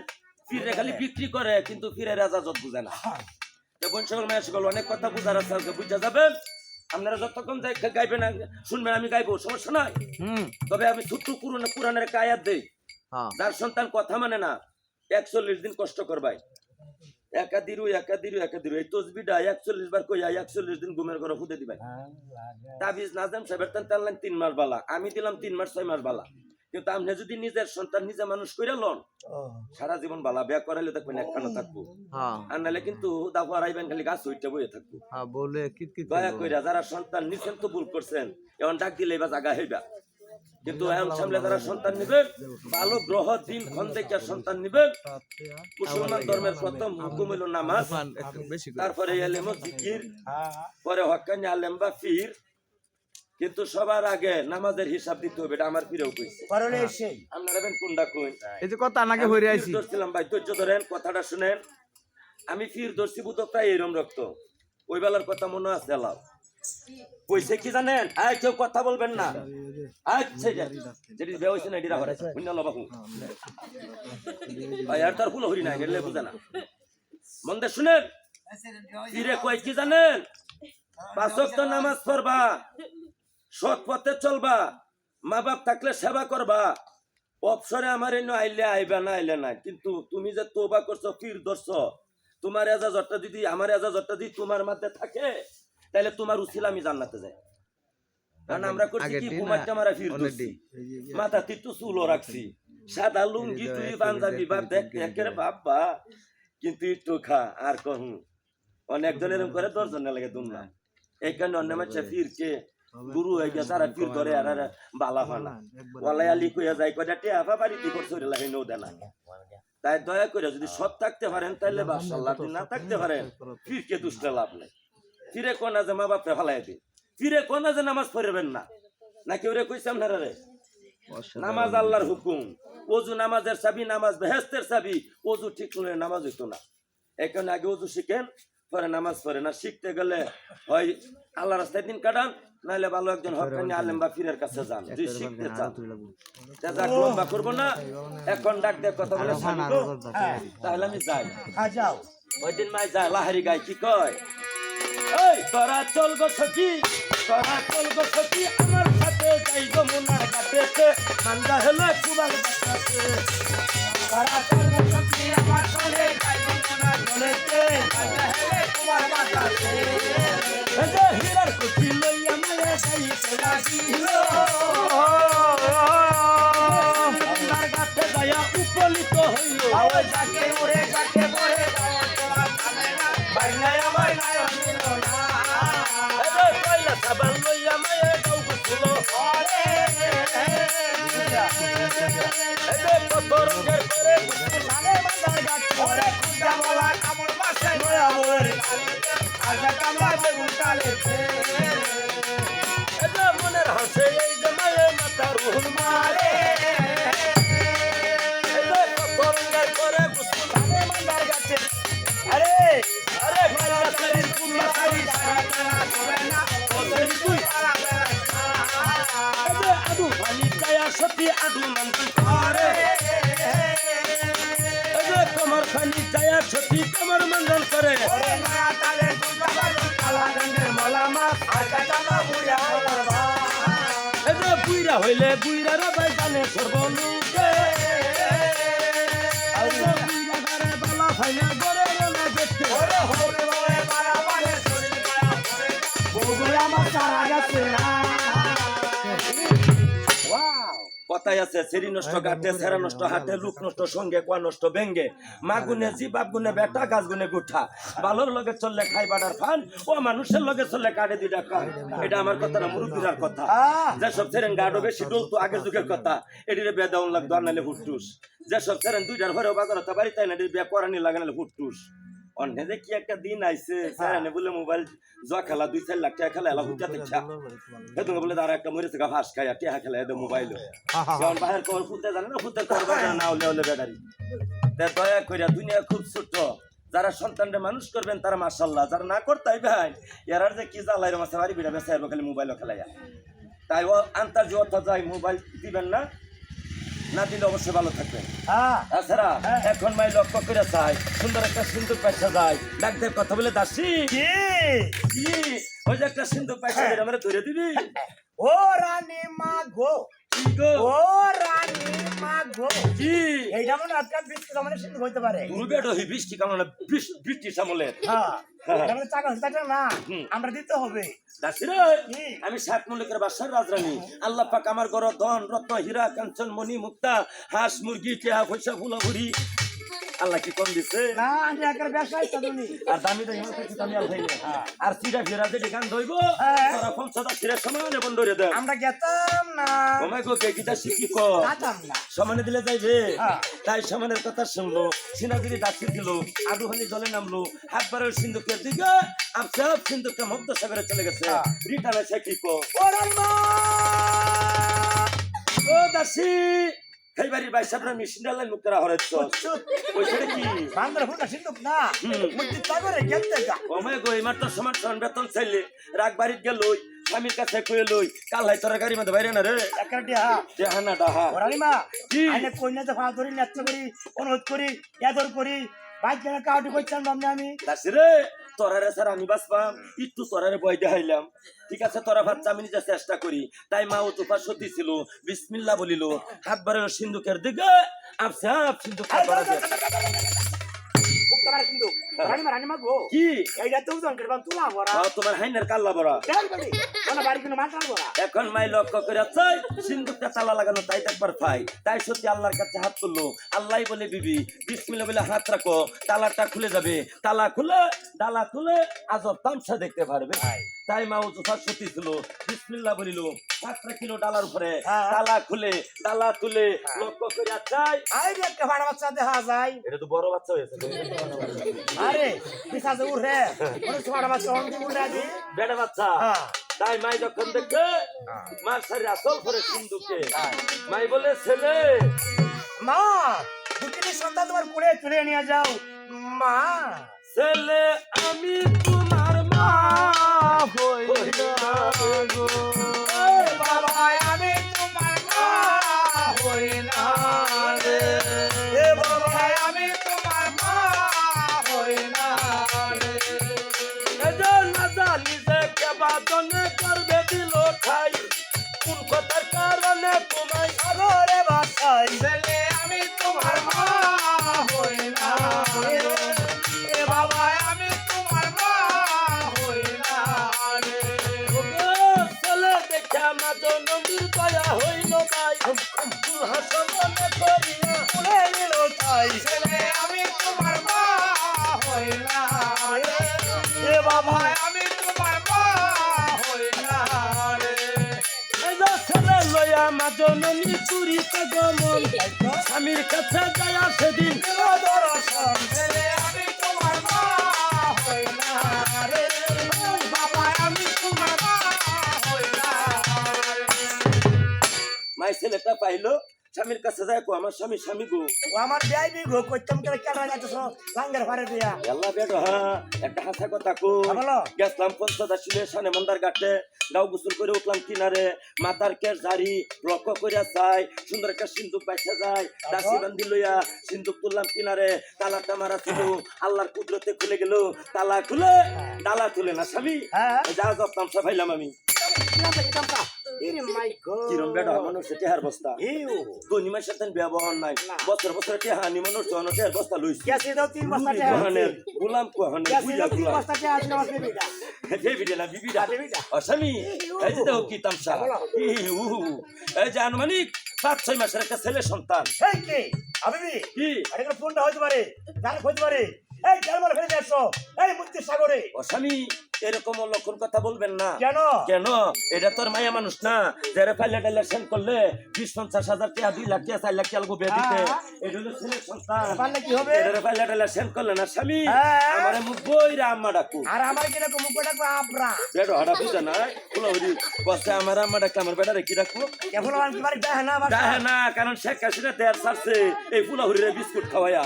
ফিরে খালি বিক্রি করে কিন্তু ফিরে রাজাজত বুঝে না। বোন সকল মায়ের সকল অনেক কথা বুঝার আছে, বুঝা যাবেন। আপনারা যতক্ষণ গাইবেন শুনবেন আমি গাইবো, সমস্যা নাই। তবে আমি ছোট্ট পুরাণের একটা আয়াত দেই, হ্যাঁ যার সন্তান কথা মানে না 41 দিন কষ্ট করবাই, একাদিরু এই তসবিটা 41 বার কইয়া 41 দিন ঘুমের ঘরে ফুটে দিবাই। তাবিজ নাজাম সাহেবের টানলেন 3 মাস বালা, আমি দিলাম 3 মাস 6 মাস বালা। কিন্তু আপনি যদি নিজের সন্তান নিজে মানুষ কইরা লন সারা জীবন বালা, বিয়া করাইলে দেখবেন একখানা থাকবো, হ্যাঁ আর নাহলে কিন্তু দাফ হারাইবেন, খালি গাছ হইতে বইয়ে থাকবো। হ্যাঁ বলে কিট দয়া কইরা যারা সন্তান নিছেন তো ভুল করছেন, এখন ডাক দিলে বা জায়গা হইবা, কিন্তু এখন সামলে যারা সন্তান নিবেন ভালো গ্রহ দিন ক্ষণ দেখে সন্তান নিবেন। মুসলমান ধর্মের প্রথম হুকুম হইল নামাজ, বেশি তারপরে এলেম জিকির, পরে হক্কানি আলেম বা পীর। কিন্তু সবার আগে নামাজের হিসাব দিতে হবে, এটা আমার পীরেও কইছে। আপনারা বেন কোনটা কই, এই যে কথা নাকি হইরে আইছি ধরছিলাম ভাই, ধৈর্য ধরেন, কথাটা শুনেন। আমি পীর ধরছি বুধক প্রায় এরম রক্ত, ওই বেলার কথা মনে আছে লাভ কইছে কি জানেন, আয় কেউ কথা বলবেন না, আচ্ছা যেটি বে হইছে না এডিরা হরে বুঝনা লবাহু ভাই, আর তার ফুল হরি না গেলে বুঝা না। মন দিয়ে শুনেন, পীরে কই কি জানেন, 5 ওয়াক্ত নামাজ পড়বা, সৎ পথে চলবা, মা বাপ থাকলে সেবা করবা, অবসরে আমার এনে আইলে আইবা না আইলে নাই। কিন্তু তুমি যে তওবা করছো, পীর ধরছো, তোমার এজাজতটা যদি আমার এজাজতটা যদি তোমার মধ্যে থাকে তাহলে তোমার উসিলা আমি জান্নাতে যাই। কারণ আমরা করছি কি, কুমারটা মারা পীর ধরছি, মাথা তিতু চুলও রাখছি, সাদা লুঙ্গি তুই পাঞ্জাবি বাপ দেখ একের বাবা, কিন্তু একটু খা আর কহু অনেকজন এরকম করে 10 জন লাগে দুমলা। এই কারণে অন্য মানুষ পীরকে গুরু হয়ে গিয়ে তারা পীর ধরে আর বালা হয় না, ওয়ালাই আলী কইয়া যায় কয়টা টেহা বাড়িতে করছে লাগে নৌ দেনা। তাই দয়া করে যদি সৎ থাকতে পারেন তাহলে মাশাআল্লাহ, যদি না থাকতে পারেন পীরকে দুষ্টে লাভ নেই। ফিরে কোনা যে মা বাপরে ফালাই দিন, ফিরে কোনা যে নামাজ পড়বেন না, নাকি ওরে কইছে আপনারা রে নামাজ আল্লাহর হুকুম, ওযু নামাজের চাবি, নামাজ বেহেশতের চাবি, ওযু ঠিক করে নামাজ হইতো না। এখন আগে ওযু শিখেন, পরে নামাজ পড়ে না। শিখতে গেলে হয় আল্লাহর রাস্তায় দিন কাটান, নাহলে ভালো একজন হক্কানি আলেম বা পীরের কাছে যান যদি শিখতে চান। যাক লম্বা করবো না, এখন ডাক দিয়ে কথা বলে তাহলে আমি যাই। যাও ওই দিন মাই যায় লাহারি গায় কি কয়, এই তোরা চল গো সখী, তোরা চল গো সখী, আমার সাথে যাই গো মুনার কাটেতে, মান্দা হলো কুমার বাতাসে, তোরা চল গো সখী, আমার সাথে যাই গো মুনার কাটেতে, মান্দা হলো কুমার বাতাসে, এই যে হীরার কুঠি লইয়া মালে যাই তোরা দিল, মুনার কাটে যায়া উপলিত হইল, ওই যাকে উড়ে যাকে পড়ে যায় তোমার কানে না, বাইনায় আমার নায়ক নিল না, এই কইলা সাবান লইয়া মায়ে গাও গুলো ওরে, এই পতরঙ্গের করে সালে মান্দার গাছ ওরে, খুঁজা বলা কামড় মাসে নয়া ওরে, আজা কামড়া বেগুন কালেছে, এই মনের হাসে এই যে মায়ে মাথা রুহুল মারে, এই পতরঙ্গের করে সালে মান্দার গাছে, আরে আরে ভাইয়া শরীর কুল্লা সারি সারা করে না, ওদের তুই আদু ভালি কায়া সতি আদু মন্তন করে, এই কমর খানি কায়া সতি কমর মন্দন করে, ওরে মায়া তালে দুটা বাজু কালা রঙের মলামা আকা জানা বুইরা হলবা, এই বুইরা হইলে বুইরা রবাই জানে সর্বনুকে, আর বুইরা গারে বালা ফাইনা গরে না দেখতে, ওরে হবে ওরে বাড়া বাড়ে শরীর মায়া পড়ে, বগুড়া আমার সারা গেছে না। ওয়াও, কথাই আছে সেরি নষ্ট কাটে সেরা নষ্ট হাটে লুক নষ্ট সঙ্গে কোয়া নষ্ট ব্যঙ্গে মা গুনে জি বাপ গুনে বেটা গাছ গুনে গুঠা ভালোর লগে চললে খাই বাটার ফান ও মানুষের লগে চললে কাটে দুইটা কান এটা আমার কথা না মুরব্বীর কথা যেসব সেরেন গাডো বেশি ডলতো আগের যুগের কথা এটিরে বিয়া দেওয়ান লাগতো আর নাহলে হুটটুস যেসব সেরেন দুইটার ঘরে বাজার হতে পারি তাই না এটির বিয়া করানি লাগে নাহলে হুটটুস অন্য যে কি একটা দিন আইছে সেরেনে বলে মোবাইল জয়া খেলা 2-4 লাখ টাকা খেলা এলা হুজা দেখা হেতু বলে আর একটা মরেছে গা ফাঁস খায় টিয়া খেলা এদের মোবাইল যখন বাহির কর ফুটে জানে না ফুটে করবে না ওলে ওলে ব্যাটারি তে দয়া কইরা দুনিয়া খুব ছোট যারা সন্তানরে মানুষ করবেন তারা মাশাআল্লাহ যারা না করতাই ভাই এরার যে কি জ্বালাইর মাছে বাড়ি বিড়া বেসাইব খালি মোবাইলও খেলাইয়া তাই ও আন্তার যে অর্থ যায় মোবাইল দিবেন না না দিলে অবশ্যই ভালো থাকবেন তাছাড়া এখন মাই লক্ষ্য করে চাই সুন্দর একটা সিন্ধুক পয়সা যায় ডাক্তার কথা বলে দাসি কি ওই যে একটা সিন্ধুক পয়সা আমরা ধরে দিবি ও রানী মা গো ও রানী মা গো কি এইটা মনে আজকাল বৃষ্টি মানে সিন্ধু হইতে পারে দুর্বেট হই বৃষ্টি কারণ বৃষ্টির আমলের আমরা টাকা টাকা না আমরা দিতে হবে দাসিরে আমি ষাট মল্লিকের বাসার রাজরানী আল্লাহ পাক আমার ঘর ধন রত্ন হীরা কাঞ্চন মণি মুক্তা হাঁস মুরগি টিয়া পয়সা ফুলা ভুরি আল্লাহ কি কম দিছে না আমি একার ব্যবসায় তুমি আর দামি দামি কিছু দামি আর হইনি আর সিরা ফিরা যে গান ধইব তোরা 50 সিরা সমানে বন্ধ করে দে আমরা গেতাম না ওমাই গো কে গিটা শিখি কো গেতাম না সমানে দিলে যাইবে তাই সমানের কথা শুনলো সিনাগিরি দাসি দিল আদু হলি জলে নামলো হাত বারের সিন্ধুকের দিকে আপসাপ সিন্ধুকটা মধ্য সাগরে চলে গেছে রিটার্ন এসে কি কো ও রানীমা ও দাসি এই বাড়ির ভাই সাহেবরা মেশিন ডালেন মুখ করা হরে তো ওই সেটা কি বান্দর ফুটা সিন্ধুক না মুক্তি তাগরে গেতে যা ওমাই গো এই মাত্র সমান বেতন চাইলে রাগ বাড়িত গেল স্বামীর কাছে কয়ে লই কাল হাই তোরা গাড়ি মধ্যে বাইরে না রে একারটি দেহা না ডাহা ও রানীমা কি আইনে কইনাতে ফা ধরি নাচতে করি অনুরোধ করি ইয়াদর করি বাইক জানা কাউটি কইছাম বামনে আমি দাসি রে তোরারে স্যার আমি বাসপাম একটু তোরারে বই দেখাইলাম ঠিক আছে তোরা ভাবছা আমি নিজে চেষ্টা করি তাই মা ও তোফা সত্যি ছিল বিসমিল্লাহ বলিল হাত বাড়ানো সিন্ধুকের দিকে আপসাপ সিন্ধুক উক্তবার সিন্ধুক রানীমা রানীমা গো কি এইটা তো ওজন করবাম তুলা বড়া তোমার হাইনের কাল্লা বড়া দেন বলি কোন বাড়ি কোন মাতাল বড়া এখন মাই লক্ষ্য করে চাই সিন্ধুকটা তালা লাগানো তাই একবার পাই তাই সত্যি আল্লাহর কাছে হাত তুললো আল্লাহই বলে বিবি বিসমিল্লাহ বলে হাত রাখো তালাটা খুলে যাবে তালা খুলে ডালা খুলে আজব তামসা দেখতে পারবে তাই মা ও তোফা সত্যি ছিল বিসমিল্লাহ বলিল হাত রাখিল ডালার উপরে তালা খুলে ডালা তুলে লক্ষ্য করে চাই আই রে একটা ভাড়া বাচ্চা দেখা যায় এটা তো বড় বাচ্চা হয়েছে আরে পিছাতে উঠে ওরে ছোট বাচ্চা অনেক উঠে দি বেটা বাচ্চা তাই মাই যখন দেখে মার সারি আসল করে সিন্ধুকে মাই বলে ছেলে মা দুটি সন্তান তোমার কুড়ে তুলে নিয়ে যাও মা ছেলে আমি তোমার মা হই না গো বাবা আমি তোমার মা হই না রে এ বাবা আমি তোমার মা হই না রে এজন না জানি যে কেবাদন করবে দিল খাই কোন কথার কারণে তোমায় সাগরে বাসাই ছেলে আমি তোমার মা হই না রে এ বাবা আমি তোমার মা হই না রে ছেলে দেখে আমার নন্দীর দয়া হইল ভাই হাসন করিয়া তুলে নিল তাই ছেলে আমি তোমার মা হই না রে এ বাবা আমি তোমার মা হই না রে ছেলে লয়া মা জননী চুরি গমন স্বামীর কাছে যায় সেদিন দর্শন ছেলে আমি তোমার মা হই না রে বাবা আমি তোমার মা হই না রে মাই ছেলেটা পাইলো স্বামীর কাছে যায় কো আমার স্বামী গো ও আমার বিয়াই বি গো কইতাম করে কেডা যাইতেছ লাঙ্গের ঘরে দিয়া আল্লাহ বেটো হ্যাঁ একটা হাসা কথা কো বলো গেছলাম পঞ্চদা শিলে সানে মন্দার ঘাটে গাও গোসল করে উঠলাম কিনারে মাথার কের ঝাড়ি লক্ষ্য করে চাই সুন্দর একটা সিন্ধুক পাইসা যায় দাসি বান্ধি লইয়া সিন্ধুক তুললাম কিনারে তালাটা মারা ছিল আল্লাহর কুদরতে খুলে গেল তালা খুলে ডালা তুলে না স্বামী যা যত্নাম সবাইলাম আমি কিরম বেটা মানুষের টেহার বস্তা দুই মাসের তেন ব্যবহার নাই বছর বছর টেহা নি মানুষ জন টেহার বস্তা লইছি কেসি দাও 3 বস্তা টেহা গুলাম কোহনে কেসি বুইলা দাও 3 গুলাম বস্তা টেহা দিনা মাসে বিটা দেবিডা না বিবিডা অসামি এই যে দেখো কি তামসা এই যে আনুমানিক 5-6 মাসের একটা ছেলে সন্তান। সেই কি আমি কি আরে কোনো ফোনটা হইতে পারে জান হইতে পারে এই জালমাল ফেলে দিয়ে আসো এই মুক্তি সাগরে ও স্বামী এরকম লক্ষণ কথা বলবেন না। কেন কেন? এটা তোর মায়া মানুষ না, যারা ফাইলে টাইলে সেন্ড করলে 20-50 হাজার টাকা 2 লাখ টাকা 4 লাখ টাকা লাগবে দিতে। এটা হলো ছেলের সন্তান, পারলে কি হবে এটারে ফাইলে টাইলে সেন্ড করলে না স্বামী হ্যাঁ। আমারে মুখ বইরা আম্মা ডাকু। আর আমার কিরকম মুখ ডাকবো আপরা বেড়ো হাড়া বুঝে না ফুলাউরি বসে আমার আম্মা ডাকলে আমার বেটারে কি রাখবো? এখন আমার কি বাড়ি দেয় না দেখে না, কারণ শেখ হাসিনা দেয়ার ছাড়ছে এই ফুলাহুরিরে বিস্কুট খাওয়াইয়া,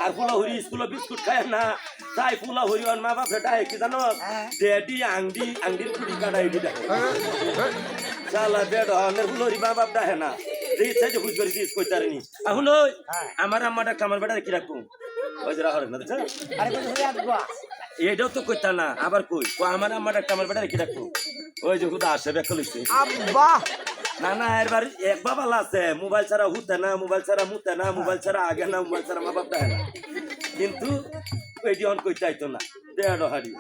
আর ফুলাহুরি স্কুলে বিস্কুট খায় না, তাই ফুলাহুরি আর মা বাপ এটা কি জানো ডেডি আংডির কুড়ি কাটা এটি দেখে চালা বেড হনের ফুলাহুরি মা বাপ দেখে না এই সাইজে বুঝ করে দিস কইতারেনি। এখন ওই আমার আম্মা ডাকলে আমার বেটারে কি রাখবো? ওই যে রাহরে না দেখছ আরে কত হয়ে আসবা এটাও তো কইতা না, আবার কই আমার আম্মা ডাকলে আমার বেটারে কি রাখবো? ওই যে হুদা আসে বেক কইছে আব্বা না না এবার এক বাবা আছে মোবাইল ছাড়া হুতে না, মোবাইল ছাড়া মুতে না, মোবাইল ছাড়া আগে না, মোবাইল ছাড়া মা বাপ দেয় না, কিন্তু ওইটি অন কই চাইতো না দেড় হাড়ি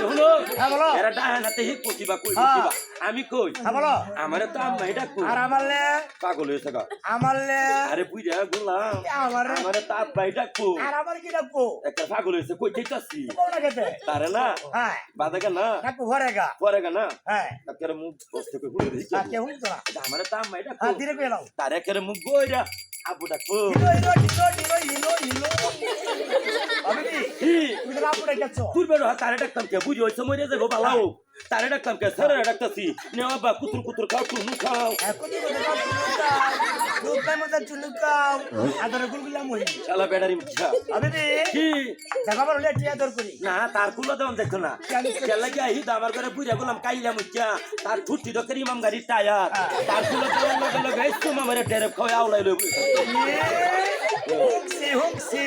হলো বলো। এরা ডাহে না তে হিকো কিবা কই কিবা আমি কই বলো আমারে তো আম্মা এটা কই আর আমারলে পাগল হয়েছে গা আমারলে আরে বুইরা গোলাম আমারে আমারে তো আব্বা এটা কো আর আমার কি ডাকবো একটা পাগল হয়েছে কই যাইতাছি কোনা খেতে তারে না হ্যাঁ বাদাগা না ডাকবো ঘরে গা পরে গা না হ্যাঁ একেবারে মুখ বসতে কই হুড়ে দিছি কে হইতো না আমারে তো আম্মা এটা কো হ্যাঁ ধীরে কই লাও তারে একেবারে মুখ বইরা আব্বু ডাকো হিলো আমি কি তুমি তো আপু ডাকছো তুই বেরো তারে ডাকতাম কে বুঝি হইছে মরে যাবো বালাও তারে ডাকতাম কে সারে ডাকতাছি নে বাবা কুতুর কুতুর খাও তুমি খাও এখন তো দাও দুধটা মত চুলুকাও আদর গুলগুলা মই শালা বেডারি মুখা আমি কি দেখা বলে টিয়া দর করি না তার কুলো দেন দেখো না কেলা কি আহি আমার ঘরে বুইরা গোলাম কাইলা মুখা তার ফুটি দকের ইমাম গাড়ি টায়ার তার কুলো দেন লগে লগে আইছো মামারে ডেরেপ খাওয়া আউলাই লই হুকসি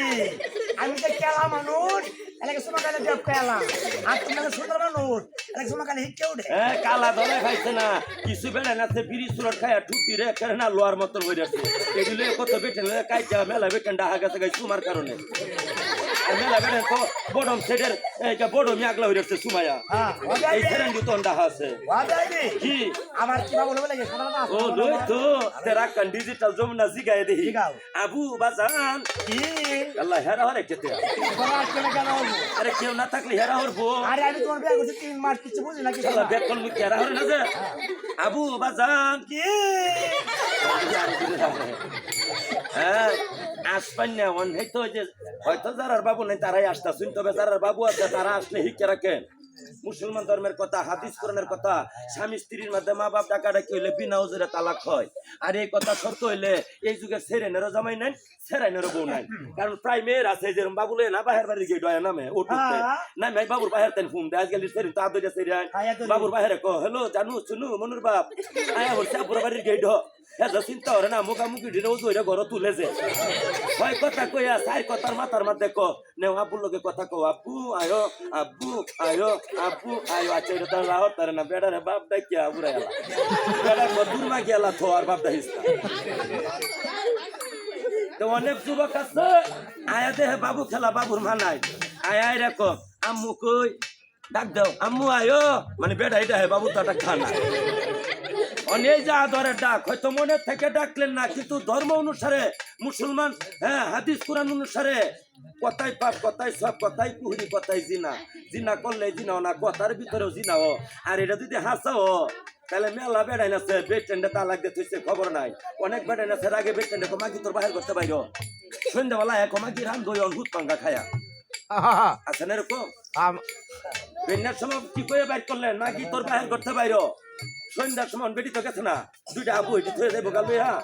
আমি তো কেলা মানুষ এলাকা সময় কালে দেব কেলা আর তুমি সুন্দর মানুষ এলাকা সময় কালে হিট কেউডে কালা ধরে খাইছে না কিছু বেড়া নাছে বিড়ি সুরট খায়া ঠুটি রে করে না লোয়ার মতন হয়ে যাচ্ছে এগুলো কত বেটেন কাইটা মেলা বেটেন ডাহা গেছে গাই সুমার কারণে আর মেলা বেটেন তো বডম সেটের বডমি আগলা হয়ে যাচ্ছে সুমায়া এই সেরেন দুতন ডাহা আছে কি আমার কি বাবু বলে গেছে না ও লই তো তেরা কান ডিজিটাল যমুনা জিগায় দেহি জিগাও। আবু বাজান কি আল্লাহ হেরা হরে কেতে বলা কেন কেন আরে কেউ না থাকলে হেরা হরবো আরে আমি তোমার বিয়ে করছি 3 মাস কিছু বুঝি না কি আল্লাহ বেকল মুখ হেরা হরে না যে আবু বাজান কি হ্যাঁ আসবেন না হয়তো যে হয়তো যারার বাবু নেই তারাই আসতেছেন, তবে যারার বাবু আছে তারা আসলে হিকে রাখেন মুসলমান ধর্মের কথা, হাদিস কোরআনের কথা, স্বামী স্ত্রীর মধ্যে মা বাপ ডাকাডাকি হইলে বিনা ওজরে তালাক হয়। আর এই কথা শর্ত হইলে এই যুগে সেরেনেরও জামাই নাই, সেরাইনেরও বউ নাই। কারণ প্রায় মেয়ের আছে যেরকম বাবুলে না বাহের বাড়ি গিয়ে ডয়া নামে ওটুতে নামে বাবুর বাহের তেন ফোন দেয় আজকাল সেরিন তো আদরে সেরিয়ান বাবুর বাহেরে কো হ্যালো জানু শুনু মনুর বাপ আয়া বলছে আপুর বাড়ির গিয়ে ঢ এত চিন্তা করে না মুখামুখি ডিনে ওজরে ঘর তুলে যে হয় কথা কইয়া সাই কথার মাথার মধ্যে কো নে আব্বুর লগে কথা কো আব্বু আয়ো আব্বু আয়ো আব্বু আয়ো আচ্ছা এটা তো রাহর তারে না বেড়ারে বাপ ডাকিয়া উড়াইলা বেড়া কদুর মা গেলা তো আর বাপ দাহিস তো অনেক যুবক আছে আয়া দেহে বাবু খেলা বাবুর মানাই আয়া রেখো আম্মু কই ডাক দাও আম্মু আয়ো মানে বেড়া এটা হে বাবু তো একটা খানা অনেক যা ধরে ডাক হয়তো মনে থেকে ডাকলেন না, কিন্তু ধর্ম অনুসারে মুসলমান হ্যাঁ হাদিস কোরআন অনুসারে কথাই পাপ কথাই সব কথাই কুহুরি কথাই জিনা, জিনা করলে জিনাও না কথার ভিতরেও জিনাও। আর এটা যদি হাসাও তাহলে মেলা বেড়াই নাছে বেটেন্ডে তালাক দিয়ে তুইছে খবর নাই, অনেক বেড়াই নাছে আগে বেটেন্ডে কমাকি তোর বাহির করতে পাইর সন্ধ্যাবেলা এক কমাকি রান দই অনহুত পাঙ্গা খায়া আছে না এরকম বেন্যার সময় কি করে বাইর করলেন নাকি তোর বাহির করতে পাইর সন্ধ্যার সময় বেটি তো গেছে না দুইটা আবু এটি থয়ে যাবো গাল হ্যাঁ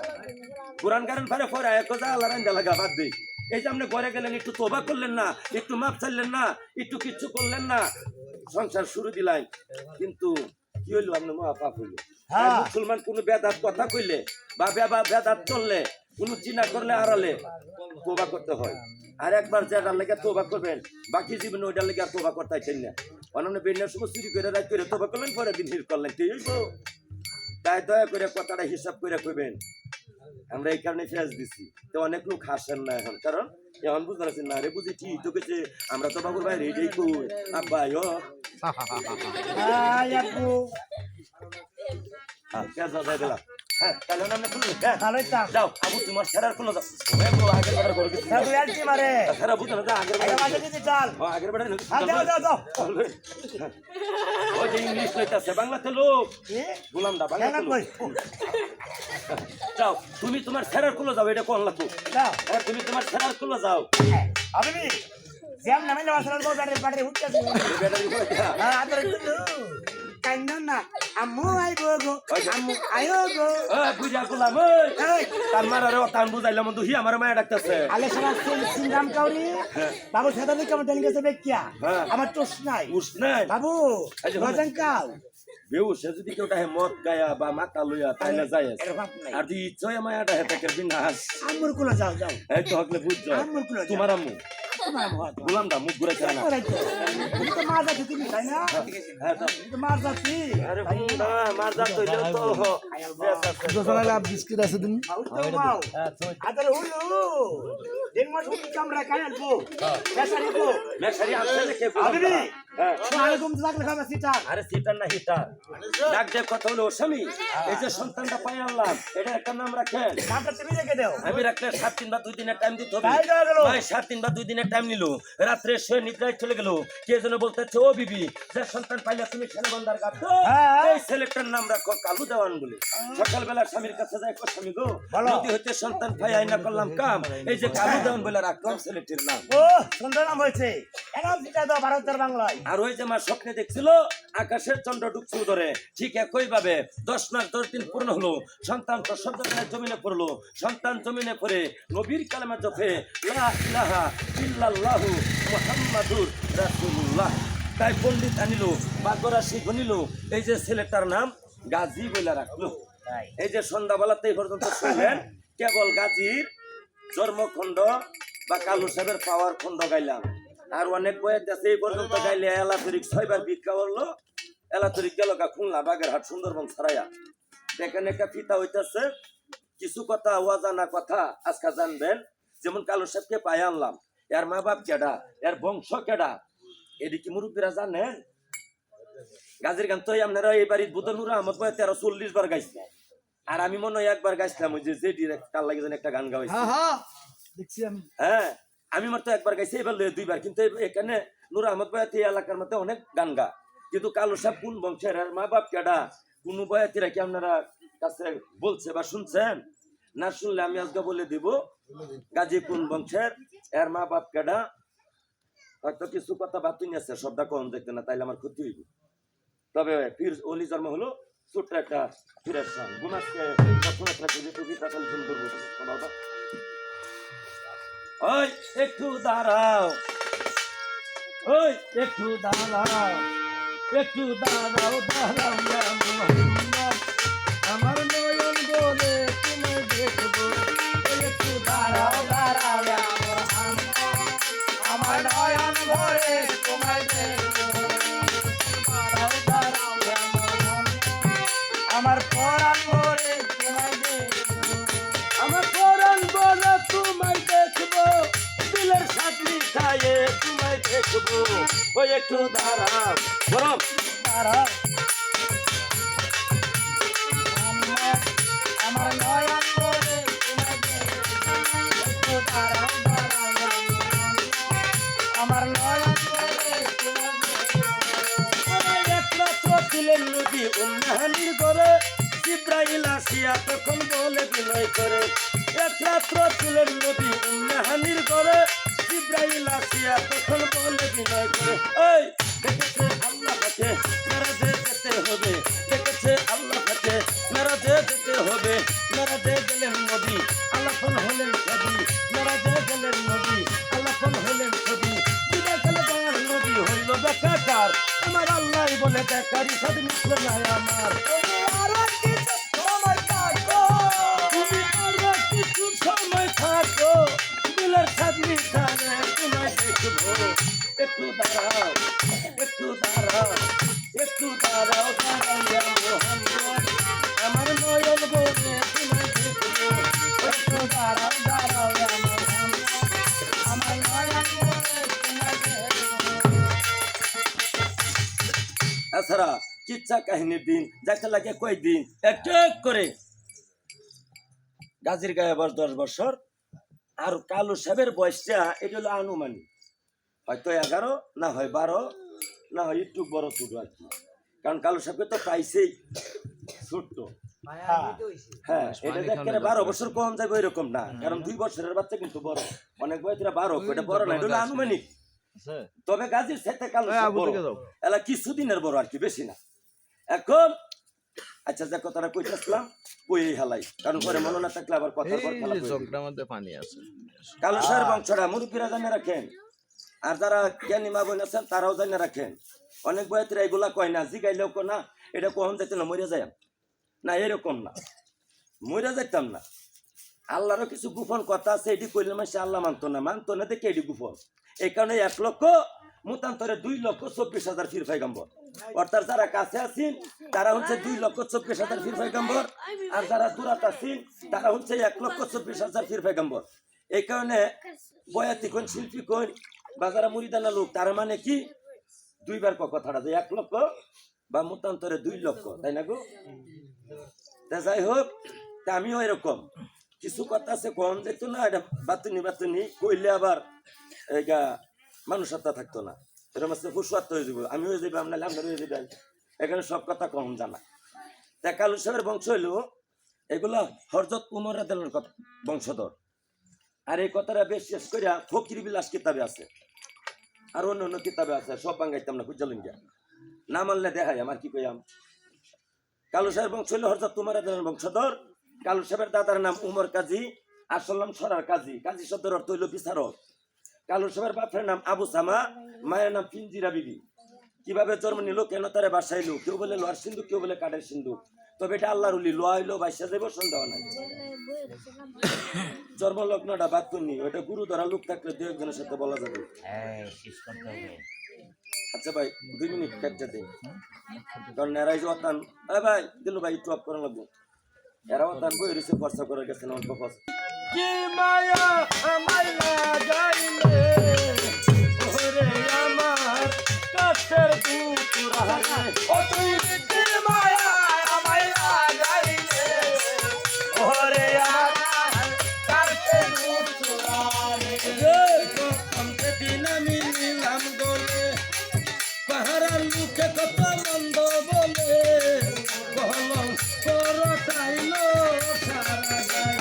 কোরআন কারণ ফারে ফরে এক কথা আল্লাহ রান্দা লাগা বাদ দিই। এই যে আপনি ঘরে গেলেন একটু তোবা করলেন না, একটু মাপ চাইলেন না, একটু কিচ্ছু করলেন না, সংসার শুরু দিলাই, কিন্তু কি হইলো আপনার মহা পাপ হইলো। মুসলমান কোন বেদাত কথা কইলে বা বেদাত চললে কোন চিনা করলে আড়ালে তোবা করতে হয়। আর একবার যেটার লেগে তোবা করবেন বাকি জীবনে ওইটার লেগে আর তোবা করতে চাই না। অন্য বেন্যার সময় চুরি করে রাত করে তোবা করলেন পরে দিন হির করলেন ঠিক হইব। তাই দয়া করে কথাটা হিসাব করে কইবেন। আমরা এই কারণে ফেস দিছি তো অনেক লোক হাসেন না এখন, কারণ এখন বুঝতে পারছেন না রে বুঝি ঠিক তো কেছে আমরা তো বাবুর বাইরে এটাই কই আব্বা আয়ো আব্বু হ্যাঁ কেসা যাই দিলাম হ্যাঁ তাহলে আমরা খুলবো হ্যাঁ ভালোই তো যাও আবু তোমার সেরার খুলো যাও আগের বেড়ার করে কিছু তুই আলটি মারে সেরা বুঝো না আগের এটা বেড়া মাঝে দিতে চল আগের বেড়া যাও যাও যাও ওই যে ইংলিশ লইতাছে বাংলাতে লোক কি গোলামদা কেন বাংলাতে কই লোক যাও তুমি তোমার সেরার খুলো যাও এটা কোন লাগতো যাও হ্যাঁ তুমি তোমার সেরার খুলো যাও আবিবি জ্যাম নামে না আসলে বড় ব্যাটারি উঠতেছে ব্যাটারি করে দেখা হ্যাঁ আদর কিন্তু কাইন্না না আম্মু আইবো গো আম্মু আইও গো বুঝা গোলাম ওই এই তার মারারে টান বুঝাইলাম দুহি আমার মায়া ডাকতেছে আলে সারা সিংরাম কাউরি বাবু সাদা দিকে আমার টেলিং গেছে বেকিয়া হ্যাঁ। আমার টোস নাই উষ্ণাই বাবু এই যে রজন কাউ বেউসে যদি কেউ টাহে মদ গায়া বা মাথা লইয়া তাইলে যায় এর ভাব নাই আর তুই ইচ্ছয় মায়াটা হেতে কে বিনাশ আম্মুর কুলো যাও যাও এই তো হকলে বুঝছো আম্মুর কুলো তোমার আম্মু তোমার ভাত গোলামদা মুখ ঘুরে খায় না তুমি তো মার যাচ্ছি তুমি তাই না হ্যাঁ তো তুমি তো মার যাচ্ছি আরে বুন্দা মার যা তো দোসরা বিস্কিট আছে দিন আদর হুলু দিন মাস হুলু কামরা খাই আনবো বেসারি গো মেশারি আসছে দেখে আবিবি হ্যাঁ ওয়ালাইকুম থাকলে খাবে সিটা আরে সিটার না হিটার ডাক দেব কথা হলো স্বামী এই যে সন্তানটা পাই আনলাম এটা একটা নাম রাখেন নামটা তুমি রেখে দাও আমি রাখলে 7 দিন বা 2 দিনের টাইম দিতে হবে তাই দেওয়া গেল। ভাই 7 দিন বা 2 দিনের টাইম নিল রাত্রে শুয়ে নিদ্রায় চলে গেল কে যেন বলতেছে ও বিবি যে সন্তান পাইলে তুমি ছেলে বন্দার গাতো হ্যাঁ। এই ছেলেটার নাম রাখো কালু দেওয়ান বলে সকালবেলা স্বামীর কাছে যাই কো স্বামী গো বলো। নদী হইতে সন্তান পাই আইনা করলাম কাম এই যে কালু দেওয়ান বলে রাখলাম ছেলেটির নাম ও সুন্দর নাম হয়েছে এনাম সিটা দাও ভারতের বাংলায় আর ওই যে মা স্বপ্নে দেখছিল আকাশের চন্দ্র ডুবছে উদরে ঠিক একই ভাবে 10 মাস 10 দিন পূর্ণ হলো সন্তান তো শব্দটা জমিনে পড়লো সন্তান জমিনে পড়ে নবীর কালেমা জপে লা ইলাহা ইল্লাল্লাহু মুহাম্মাদুর রাসূলুল্লাহ তাই পণ্ডিত আনিল বাগরাশি গনিল এই যে ছেলেটার নাম গাজী বলে রাখলো এই যে সন্ধ্যাবেলাতে এই পর্যন্ত শুনলেন কেবল গাজীর জন্মখণ্ড বা কালু সাহেবের পাওয়ার খণ্ড গাইলাম আর অনেক বয়ের দেশে এই পর্যন্ত গাইলে এলাতরিক 6 বার ভিক্ষা করলো এলাতরিক গেল গা খুলনা বাগেরহাট সুন্দরবন ছাড়াইয়া এখানে একটা ফিতা হইতেছে কিছু কথা অজানা কথা আজকে জানবেন যেমন কালু সাহেবকে পায়ে আনলাম এর মা বাপ কেডা এর বংশ কেডা এদিকে মুরব্বীরা জানেন গাজীর গান তো আপনারা এই বাড়ির বুধনুর আহমদ বয়ে 1340 বার গাইছে আর আমি মনে হয় একবার গাইছিলাম ওই যে ডিরেক্ট কাল লাগে যেন একটা গান গাইছে হ্যাঁ দেখছি আমি হ্যাঁ আমি মাত্র একবার গাইছি এবার লয়ে 2 বার কিন্তু এখানে নূর আহমদ বয়াতি এলাকার মধ্যে অনেক গান গা কিন্তু কালু সাহেব কোন বংশের আর মা বাপ কেডা কোন বয়াতিরা কি আপনারা কাছে বলছে বা শুনছেন না শুনলে আমি আজকে বলে দিব গাজী কোন বংশের এর মা বাপ কেডা হয়তো কিছু কথা বাতুই আছে সবটা কম দেখতে না তাইলে আমার ক্ষতি হইব তবে পীর ওলি জন্ম হলো ছোট্ট একটা পীরের সান গুনাসকে প্রথম একটা টুপি তাকাল সুন্দর শোনাও ওই একটু দাঁড়াও ওই একটু দাঁড়াও একটু দাঁড়াও দাঁড়াও ইয়া মুহাম্মদ আমার নয়ন বলে তুমি দেখবো একটু দাঁড়াও দাঁড়াও ইয়া মুহাম্মদ আমার নয়ন ভরে তোমায় দেখবো দাঁড়াও দাঁড়াও ইয়া মুহাম্মদ আমার পরাণ ভরে তোমায় দেখবো আমার পরাণ বলে তোমায় দেখবো দিলের সাথী খায়ে তোমায় দেখবো ওই একটু দাঁড়াও বরং দাঁড়াও আমার নয়ন ভরে তোমায় দেখবো একটু দাঁড়াও দাঁড়াও আমার নয়ন ভরে তোমায় দেখবো একমাত্র ছিলেন নবী উম্মাহানির করে জিব্রাইল আসিয়া তখন বলে বিনয় করে একমাত্র ছিলেন নবী উম্মাহানির করে জিব্রাইল আসিয়া তখন বলে বিনয় করে ওই দেখেছে আল্লাহ পাকে মেরাজে যেতে হবে দেখেছে আল্লাহ পাকে মেরাজে যেতে হবে মেরাজে গেলেন নবী আল্লাহন হলেন ছবি মেরাজে গেলেন নবী আল্লাহন হলেন ছবি বিদায় খেলে দয়ার নবী হইল বেকার আমার আল্লাহ বলে বেকারি সব মিশল না আমার তুমি আরো কিছু সময় থাকো দিলের ছাদনি খানে তোমায় দেখবো একটু দাঁড়াও একটু দাঁড়াও একটু দাঁড়াও দাঁড়াও ইয়া মুহাম্মদ আমার নয়ন বলে তোমায় দেখবো একটু দাঁড়াও দাঁড়াও ইয়া মুহাম্মদ আমার নয়ন ভরে তোমায় দেখবো এছাড়া কিচ্ছা কাহিনীর দিন যাইতে লাগে কয়দিন এক এক করে গাজীর গায়ে বয়স 10 বছর। আর কালু সাহেবের বয়সটা এটা হলো আনুমানিক, হয়তো 11 না হয় 12 না হয় একটু বড় ছোট আর কি, কারণ কালু সাহেবকে তো পাইছেই ছোট্ট। হ্যাঁ, এটা দেখে 12 বছর কম যাবে এরকম না, কারণ 2 বছরের বাচ্চা কিন্তু বড়, অনেক বয়সেরা 12, এটা বড় না, এটা হলো আনুমানিক। তবে গাজীর সাথে কালু সাহেব বড়, এলা কিছুদিনের বড় আর কি, বেশি না। এখন আচ্ছা, যে কথাটা কইতেছিলাম কই হালাই, কারণ পরে মনে না থাকলে আবার কথা চোখটার মধ্যে পানি আছে। কালু সাহেবের বংশটা মুরব্বীরা জানে রাখেন, আর যারা জ্ঞানী মা বোন আছেন তারাও জানে রাখেন। অনেক বয়সীরা এগুলা কয় না, জিগাইলেও কো না এটা কখন যাইতে না মরে যায় না, এরকম না, মরে যাইতাম না। আল্লাহরও কিছু গোপন কথা আছে, এটি কইলে মাসে আল্লাহ মানতো না দেখে এটি গোপন। এই কারণে 1 লক্ষ মতান্তরে 2,24,000 ফির পয়গম্বর, অর্থাৎ যারা কাছে আছেন তারা হচ্ছে 2,24,000 ফির পয়গম্বর, আর যারা দূরাত আছেন তারা হচ্ছে 1,24,000 ফির পয়গম্বর। এই কারণে বয়াতি কোন শিল্পী কোন বা যারা মুরিদানা লোক, তার মানে কি 2 বার কথাটা যে 1 লক্ষ বা মতান্তরে 2 লক্ষ, তাই না গো? তা যাই হোক, তা আমিও এরকম কিছু কথা আছে কম যেত না, এটা বাতুনি কইলে আবার এইটা মানুষত্বা থাকতো না, এরকম আছে হুসুয়াত হয়ে যাবো, আমি হয়ে যাবো আপনার আপনার হয়ে যাবে, এখানে সব কথা কম জানা। তা কালু সাহেবের বংশ হইলো এগুলো হযরত উমর রাদিয়াল্লাহু আনহু বংশধর। আর এই কথাটা বেশ শেষ করিয়া ফকির বিলাস কিতাবে আছে, আর অন্য কিতাবে আছে, সব বাঙ্গাইতাম না, বুঝলেন গিয়া না মানলে দেখাই আমার কি কইয়াম। কালু সাহেবের বংশ হইলো হযরত উমর রাদিয়াল্লাহু আনহু বংশধর। কালু সাহেবের দাদার নাম উমর কাজী, আসল নাম সরার কাজী, কাজী শব্দের অর্থ হইল বিচারক। কালু সাহেবের বাপের নাম আবু সামা, মায়ের নাম পিঞ্জিরা বিবি। কিভাবে জন্ম নিল, কেন তারে বাসাইলো, কেউ বলে লোহার সিন্ধুক, কেউ বলে কাঠের সিন্ধুক, তবে এটা আল্লাহর উলি, লোহা হইলো বাইসা যাইব, সন্দেহ নাই। জন্ম লগ্নটা বাদ করিনি, ওইটা গুরু ধরা লোক থাকলে 2 একজনের সাথে বলা যাবে। আচ্ছা ভাই 2 মিনিট কাটতে দিন, কারণ এরাই যে অতান, ভাই দিল ভাই একটু অফ করা লাগবো, এরা অতান বই রয়েছে খরচা করে গেছে না অল্প খরচ। কি মায়া আমায় লাগাইলে ওরে আমার কাছের টুকরা রে, ও তুই কি মায়া আমায় লাগাইলে ওরে আমার কাছের টুকরা রে, কমতে দিন আমি নিলাম গলে পাহাড়ার মুখে কত মন্দ বলে, কলম করটাইলো সারা গায়ে,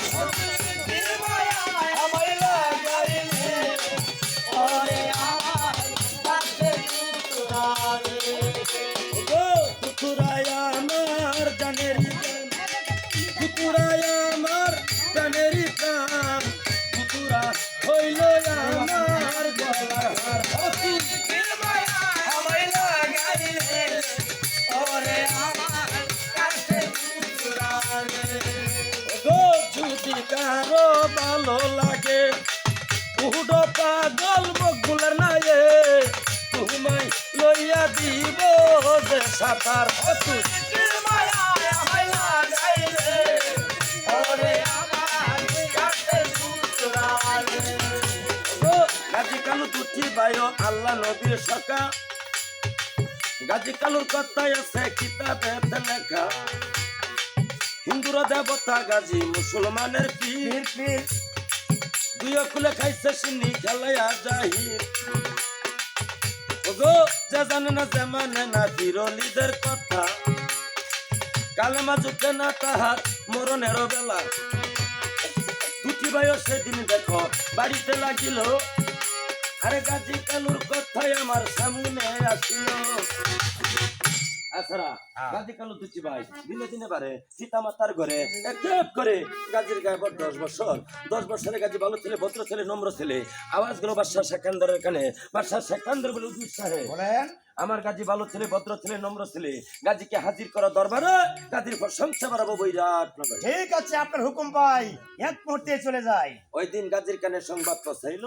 কারো ভালো লাগে উডো পাগল মকবুলের নায়ে, তোমায় লইয়া দিব যে সাঁতার, গাজী কালু দুটি বায়ো আল্লাহ নবীর সকা, গাজী কালুর কথাই আছে কিতাবে লেখা, হিন্দুরা দেবতা গাজী মুসলমানের পীর, 2 খুলে খাইছে সিন্নি খেলাইয়া জাহির, ওগো যে জানে না যে মানে না বিরলিদের কথা, কালেমা যুগে না তাহার মরণেরও বেলা, 2টি ভাইও সেদিন দেখো বাড়িতে লাগিল, আরে গাজী কালুর কথাই আমার সামনে আসিল। আছাড়া গাজী কালু 2টি ভাই দিনে দিনে বাড়ে, সীতামাতার ঘরে এক করে গাজীর গায়ে 10 বছরে গাজী ভালো ছেলে, ভদ্র ছেলে, নম্র ছেলে, আওয়াজ গেল বাদশাহ সেকান্দরের কানে, বাদশাহ সেকান্দর বলে উদ্দিস সাহেব আমার গাজী ভালো ছেলে, ভদ্র ছেলে, নম্র ছেলে, গাজীকে হাজির করা দরবারে, গাজীর প্রশংসা বাড়াবো বৈরাট। ঠিক আছে, আপনার হুকুম পাই, এক মুহূর্তে চলে যাই। ওই দিন গাজীর কানে সংবাদ পৌঁছাইল,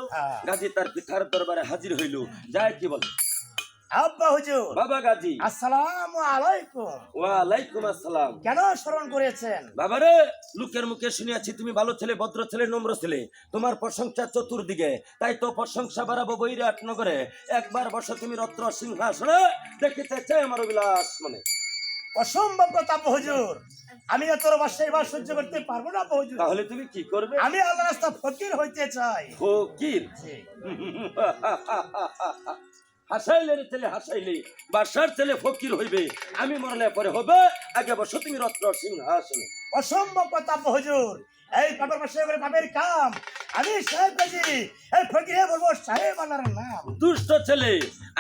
গাজী তার পিতার দরবারে হাজির হইল, যায় কি বল, আব্বা হুজুর, বাবা গাজী, আসসালামু আলাইকুম। ওয়ালাইকুম আসসালাম। কেন স্মরণ করেছেন? বাবারে, লোকের মুখে শুনিয়াছি তুমি ভালো ছেলে, ভদ্র ছেলে, নম্র ছেলে, তোমার প্রশংসা চতুর্দিকে, তাই তো প্রশংসা বাড়াবো বৈরাট নগরে, একবার বসো তুমি রত্ন সিংহাসনে, দেখিতে চাই আমার অভিলাষ মনে। অসম্ভব কথা আব্বা হুজুর, আমি না তোর বাসায় এবার সহ্য করতে পারবো না আব্বা হুজুর। তাহলে তুমি কি করবে? আমি আল্লাহ রাস্তা ফকির হইতে চাই। ফকির? হাসাইলে রে ছেলে হাসাইলে, বাসার ছেলে ফকির হইবে, আমি মরলে পরে হবে, আগে বসো তুমি রত্ন সিংহাসনে। অসম্ভব কথা আব্বা হুজুর, এই পাপের বাসায় করে পাপের কাম, আমি সাহেব কাজী, এই ফকিরে বলবো সাহেব আল্লাহর নাম। দুষ্ট ছেলে,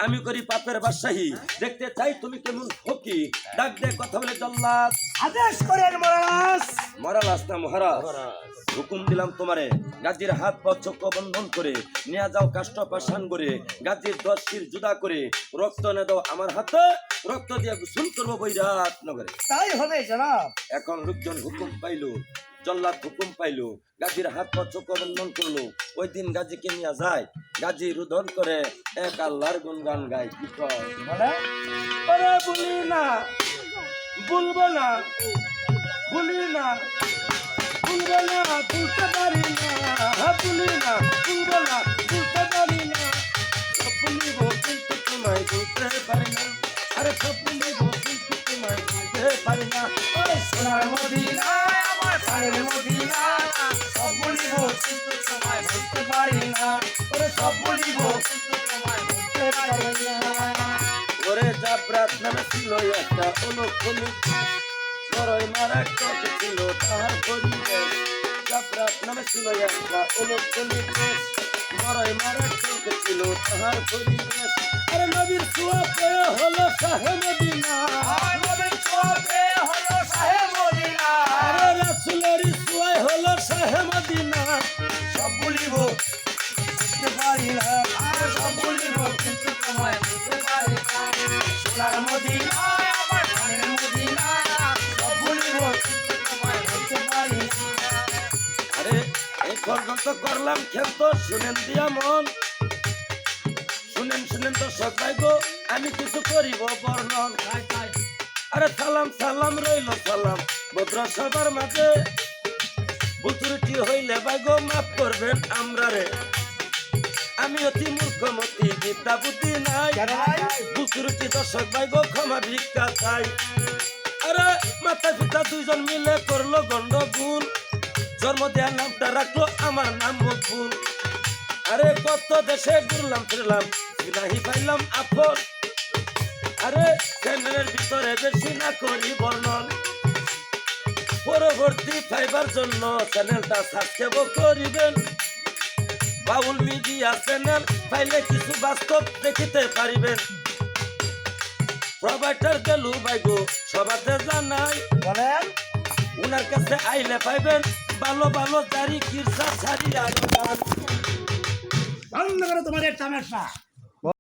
আমি করি পাপের বাদশাহী, দেখতে চাই তুমি কেমন ফকির। ডাক দে কথা বলে জল্লাদ। আদেশ করেন মহারাজ। মহারাজ না মহারাজ, হুকুম দিলাম তোমারে, গাজীর হাত পা চক্র বন্ধন করে নিয়ে যাও কাষ্ঠ পাশান করে, গাজীর 10 শির জুদা করে রক্ত এনে দাও আমার হাতে, রক্ত দিয়ে গোসল করবো বৈরাট নগরে। তাই হবে জনাব। এখন লোকজন হুকুম পাইলো, জল্লাদ হুকুম পাইলো, গাজীর হাত পা চক্র বন্ধন করলো। ওই দিন গাজীকে নিয়ে যায়, গাজী রুদন করে এক আল্লাহর গুণগান গায়। কি কয়? বলে আরে বলি না, বলবো না, বলি না, বলবো না, বলতে পারি না, বলি না, বলবো না, বলতে পারি না, সব বলিব কিন্তু তোমায় বলতে পারি না, আরে সব বলিব কিন্তু তোমায় বলতে পারি না। ওই সোনার মদিনা, আমার প্রাণের মদিনা, সব বলিব কিন্তু তোমায় বলতে পারি না, ওরে সব বলিব কিন্তু তোমায় বলতে পারি না। ওরে জাবরাত নামে ছিল একটা অলক্ষণিক, বড়ই মারাত্মক ছিল তাহার পরিবেশ। জাবরাত নামে ছিল একটা অলক্ষণিক, বড়ই মারাত্মক ছিল তাহার পরিবেশ। আরে নবীর ছোঁয়া পেয়ে হলো শাহে মদিনা, আমার নবীর ছোঁয়াতে হলো শাহে মদিনা, আরে রাসূলের ছোঁয়ায় হলো শাহে মদিনা। সব বলিব বুঝতে পারি না, আর সব বলিব কিন্তু তোমায় বুঝতে পারি না। সোনার মদিনা, আমার প্রাণের মদিনা, সব বলিব কিন্তু তোমায় বলতে পারি না। আরে এই পর্যন্ত করলাম খেলত, শুনেন দিয়া মন, শুনেন শুনেন তো সবাই গো, আমি কিছু করিব বর্ণন। আরে সালাম সালাম রইল সালাম ভদ্র সবার মাঝে, বুতুরটি হইলে বাইগো মাফ করবেন আমরা রে, আমি অতি মূর্খমতি বিদ্যা বুদ্ধি নাই, বুতুরটি দর্শক বাইগো ক্ষমা ভিক্ষা চাই। আরে মাতা পিতা দুইজন মিলে করলো গন্ডগোল, জন্ম দেওয়ার নামটা রাখলো আমার নাম মকবুল। আরে কত দেশে ঘুরলাম ফিরলাম, নাহি পাইলাম আপন, আরে চ্যানেলের ভিতরে বেশি না করি বর্ণন, পরবর্তী পাইবার জন্য চ্যানেলটা সাবস্ক্রাইব করিবেন। বাউল মিডিয়া চ্যানেল পাইলে কিছু বাস্তব দেখিতে পারিবেন। প্রোভাইডার দেলু বাইগো সবাতে জানাই, বলেন উনার কাছে আইলে পাইবেন ভালো ভালো জারি কিরসা ছাড়ি আর গান। বন্ধ করো তোমাদের তামাশা।